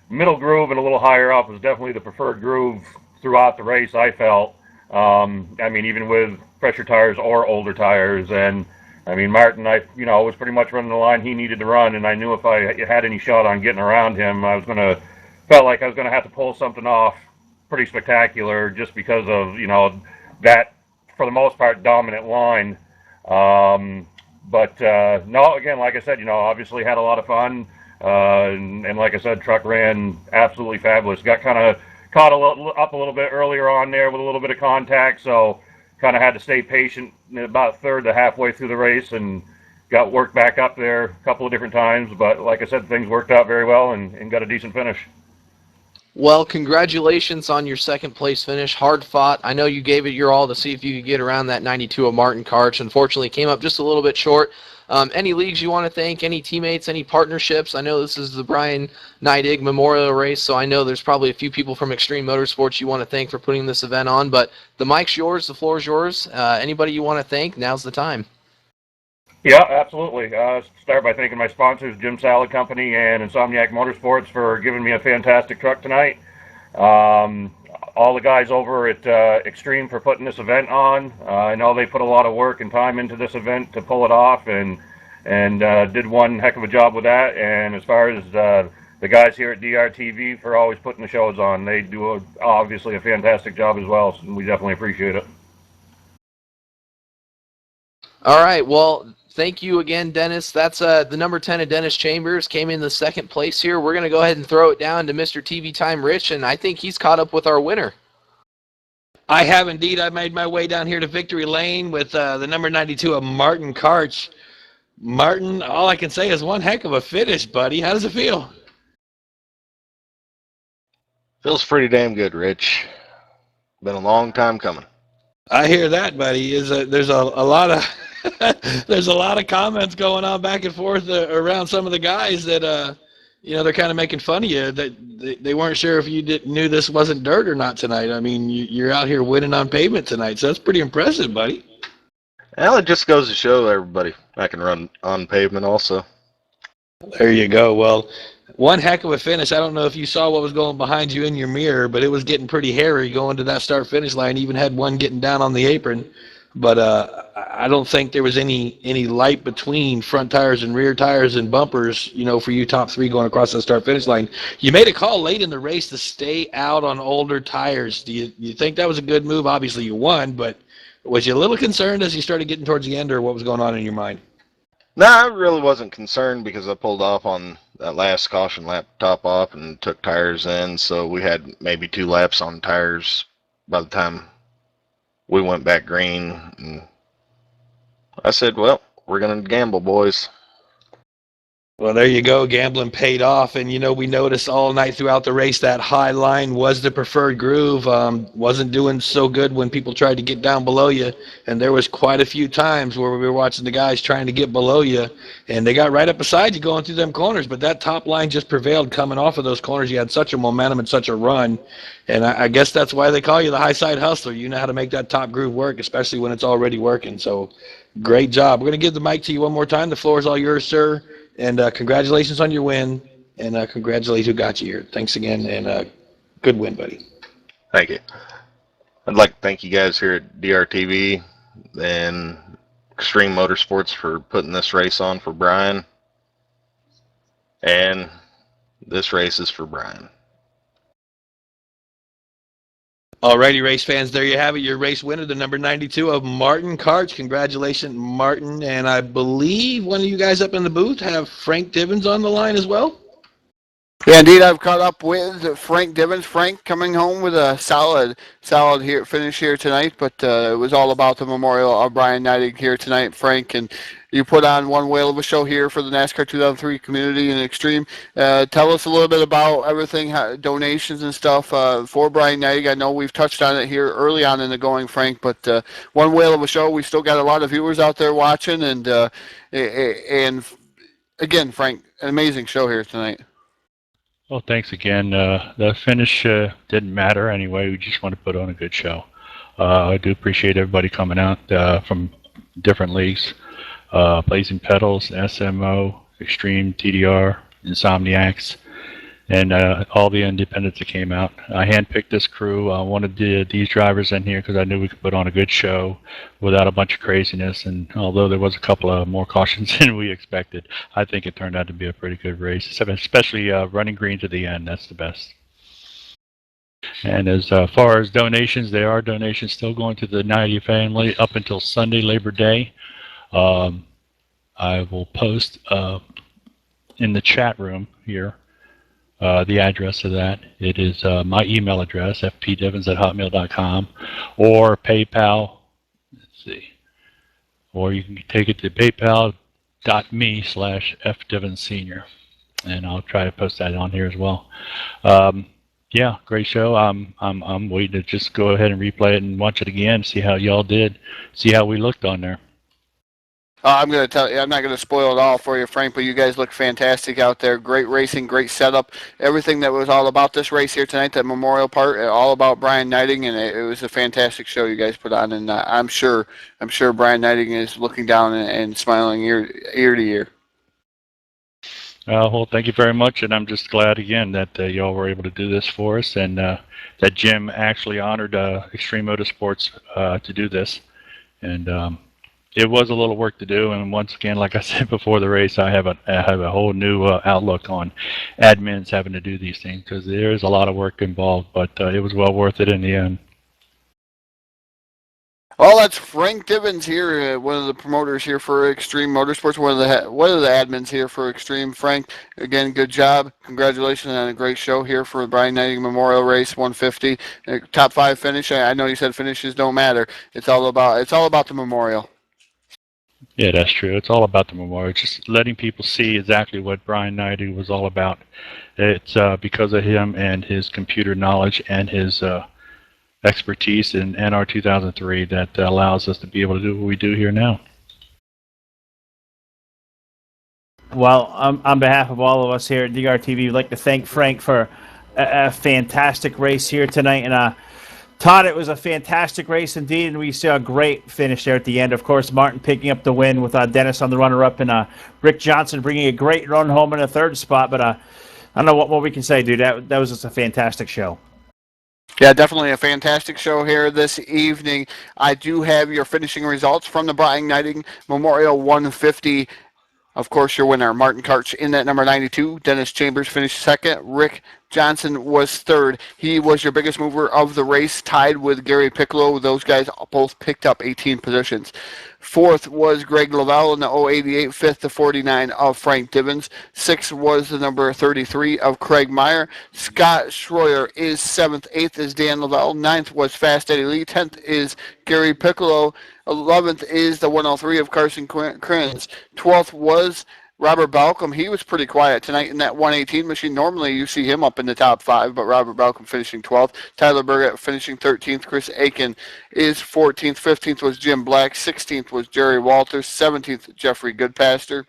middle groove and a little higher up was definitely the preferred groove throughout the race, I felt. I mean, even with fresher tires or older tires. And I mean, Martin, was pretty much running the line he needed to run, and I knew if I had any shot on getting around him, felt like I was gonna have to pull something off pretty spectacular, just because of that, for the most part, dominant line. No, again, like I said, obviously had a lot of fun, and like I said, truck ran absolutely fabulous. Got kind of caught up a little bit earlier on there with a little bit of contact, so kind of had to stay patient about a third to halfway through the race, and got worked back up there a couple of different times. But like I said, things worked out very well and got a decent finish. Well, congratulations on your second place finish. Hard fought. I know you gave it your all to see if you could get around that 92 of Martin Karch. Unfortunately, came up just a little bit short. Any leagues you want to thank, any teammates, any partnerships? I know this is the Brian Neidigh Memorial Race, so I know there's probably a few people from Extreme Motorsports you want to thank for putting this event on, but the mic's yours, the floor is yours. Anybody you want to thank, now's the time. Yeah, absolutely. Start by thanking my sponsors, Jim Salad Company and Insomniac Motorsports, for giving me a fantastic truck tonight. All the guys over at Extreme for putting this event on. I know they put a lot of work and time into this event to pull it off, and did one heck of a job with that. And as far as the guys here at DRTV for always putting the shows on, they do obviously a fantastic job as well, and we definitely appreciate it. All right, well, thank you again, Dennis. That's the number 10 of Dennis Chambers, came in the second place here. We're going to go ahead and throw it down to Mr. TV Time Rich, and I think he's caught up with our winner. I have indeed. I made my way down here to Victory Lane with the number 92 of Martin Karch. Martin, all I can say is one heck of a finish, buddy. How does it feel? Feels pretty damn good, Rich. Been a long time coming. I hear that, buddy. There's a lot of there's a lot of comments going on back and forth around some of the guys that they're kind of making fun of you, that they weren't sure if you knew this wasn't dirt or not tonight. I mean, you're out here winning on pavement tonight, so that's pretty impressive, buddy. Well, it just goes to show everybody I can run on pavement also. There you go. Well, one heck of a finish. I don't know if you saw what was going behind you in your mirror, but it was getting pretty hairy going to that start-finish line. Even had one getting down on the apron. But I don't think there was any light between front tires and rear tires and bumpers, for you top three going across the start-finish line. You made a call late in the race to stay out on older tires. Do you think that was a good move? Obviously you won, but was you a little concerned as you started getting towards the end, or what was going on in your mind? No, I really wasn't concerned because I pulled off on that last caution lap top off and took tires in, so we had maybe 2 laps on tires by the time we went back green. And I said, well, we're going to gamble, boys. Well, there you go. Gambling paid off. And, we noticed all night throughout the race that high line was the preferred groove. Wasn't doing so good when people tried to get down below you. And there was quite a few times where we were watching the guys trying to get below you. And they got right up beside you going through them corners. But that top line just prevailed coming off of those corners. You had such a momentum and such a run. And I guess that's why they call you the high side hustler. You know how to make that top groove work, especially when it's already working. So great job. We're going to give the mic to you one more time. The floor is all yours, sir. And congratulations on your win, and congratulations who got you here. Thanks again, and good win, buddy. Thank you. I'd like to thank you guys here at DRTV and Extreme Motorsports for putting this race on for Brian. And this race is for Brian. Alrighty, race fans, there you have it. Your race winner, the number 92 of Martin Karch. Congratulations, Martin. And I believe one of you guys up in the booth have Frank Divins on the line as well. Yeah, indeed, I've caught up with Frank Divins. Frank coming home with a solid finish here tonight, but it was all about the memorial of Brian Neidigh here tonight, Frank, and you put on one whale of a show here for the NASCAR 2003 community and Extreme. Tell us a little bit about everything, donations and stuff for Brian Neidigh. I know we've touched on it here early on in the going, Frank, but one whale of a show. We still got a lot of viewers out there watching, and again, Frank, an amazing show here tonight. Well, thanks again. The finish didn't matter anyway. We just want to put on a good show. I do appreciate everybody coming out from different leagues. Blazing Pedals, SMO, Extreme, TDR, Insomniacs, and all the independents that came out. I handpicked this crew. I wanted these drivers in here because I knew we could put on a good show without a bunch of craziness. And although there was a couple of more cautions than we expected, I think it turned out to be a pretty good race, especially running green to the end. That's the best. And as far as donations, there are donations still going to the Neidigh family up until Sunday, Labor Day. I will post in the chat room here the address of that. It is my email address, fpdivens@hotmail.com, or PayPal. Let's see. Or you can take it to paypal.me/fdivenssenior, and I'll try to post that on here as well. Yeah, great show. I'm waiting to just go ahead and replay it and watch it again, see how y'all did, see how we looked on there. I'm going to tell you, I'm not going to spoil it all for you, Frank, but you guys look fantastic out there. Great racing, great setup. Everything that was all about this race here tonight, that memorial part, all about Brian Neidigh, and it was a fantastic show you guys put on. And I'm sure Brian Neidigh is looking down and smiling ear to ear. Well, thank you very much, and I'm just glad again that y'all were able to do this for us, and that Jim actually honored Extreme Motorsports to do this. And it was a little work to do, and once again, like I said before the race, I have a whole new outlook on admins having to do these things, because there is a lot of work involved, but it was well worth it in the end. Well, that's Frank Divens here, one of the promoters here for Extreme Motorsports, one of the admins here for Extreme. Frank, again, good job. Congratulations on a great show here for the Brian Neidigh Memorial Race 150. Top 5 finish. I know you said finishes don't matter. It's all about the memorial. Yeah, that's true. It's all about the memorial. It's just letting people see exactly what Brian Neidigh was all about. It's because of him and his computer knowledge and his expertise in NR 2003 that allows us to be able to do what we do here now. Well, on behalf of all of us here at DRTV, we'd like to thank Frank for a fantastic race here tonight. And Todd, it was a fantastic race indeed, and we saw a great finish there at the end. Of course, Martin picking up the win with Dennis on the runner-up, and Rick Johnson bringing a great run home in a third spot. But I don't know what more we can say, dude. That was just a fantastic show. Yeah, definitely a fantastic show here this evening. I do have your finishing results from the Brian Neidigh Memorial 150. Of course, your winner, Martin Karch, in that number 92. Dennis Chambers finished second. Rick Johnson was third. He was your biggest mover of the race, tied with Gary Piccolo. Those guys both picked up 18 positions. Fourth was Greg Lavelle in the 088. Fifth, the 49 of Frank Divens. Sixth was the number 33 of Craig Meyer. Scott Schroyer is seventh. Eighth is Dan Lavelle. Ninth was Fast Eddie Lee. 10th is Gary Piccolo. 11th is the 103 of Carson Crins. 12th was Robert Balcom. He was pretty quiet tonight in that 118 machine. Normally you see him up in the top 5, but Robert Balcom finishing 12th. Tyler Burgett finishing 13th. Chris Aiken is 14th. 15th was Jim Black. 16th was Jerry Walters. 17th, Jeffrey Goodpaster.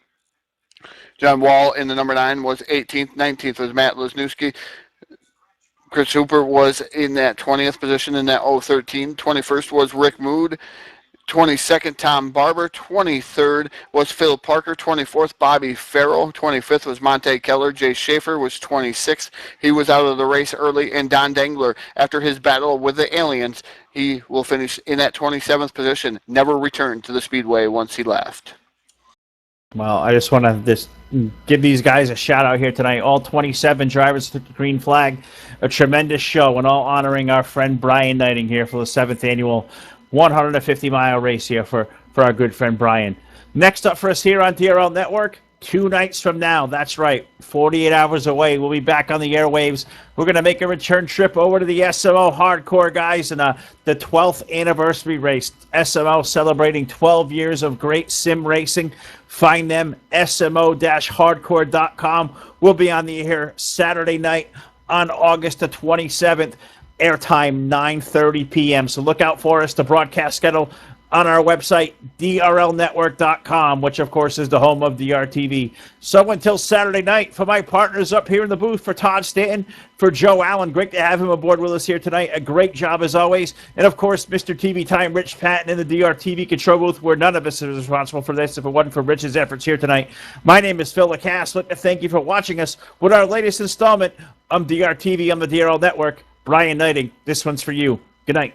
John Wall in the number 9 was 18th. 19th was Matt Lesniewski. Chris Hooper was in that 20th position in that 013. 21st was Rick Mood. 22nd, Tom Barber. 23rd was Phil Parker. 24th, Bobby Farrell. 25th was Monte Keller. Jay Schaefer was 26th. He was out of the race early. And Don Dangler, after his battle with the aliens, he will finish in that 27th position. Never returned to the Speedway once he left. Well, I just want to give these guys a shout out here tonight. All 27 drivers took the green flag. A tremendous show, and all honoring our friend Brian Neidigh here for the 7th annual 150-mile race here for our good friend Brian. Next up for us here on DRL Network, 2 nights from now. That's right, 48 hours away. We'll be back on the airwaves. We're going to make a return trip over to the SMO Hardcore guys in the 12th anniversary race. SMO celebrating 12 years of great sim racing. Find them, smo-hardcore.com. We'll be on the air Saturday night on August the 27th. Airtime 9:30 p.m. So look out for us. The broadcast schedule on our website, drlnetwork.com, which, of course, is the home of DRTV. So until Saturday night, for my partners up here in the booth, for Todd Stanton, for Joe Allen, great to have him aboard with us here tonight. A great job as always. And, of course, Mr. TV Time, Rich Patton in the DRTV control booth, where none of us is responsible for this if it wasn't for Rich's efforts here tonight. My name is Phil LaCasse. I'd like to thank you for watching us with our latest installment of DRTV on the DRL Network. Brian Neidigh, this one's for you. Good night.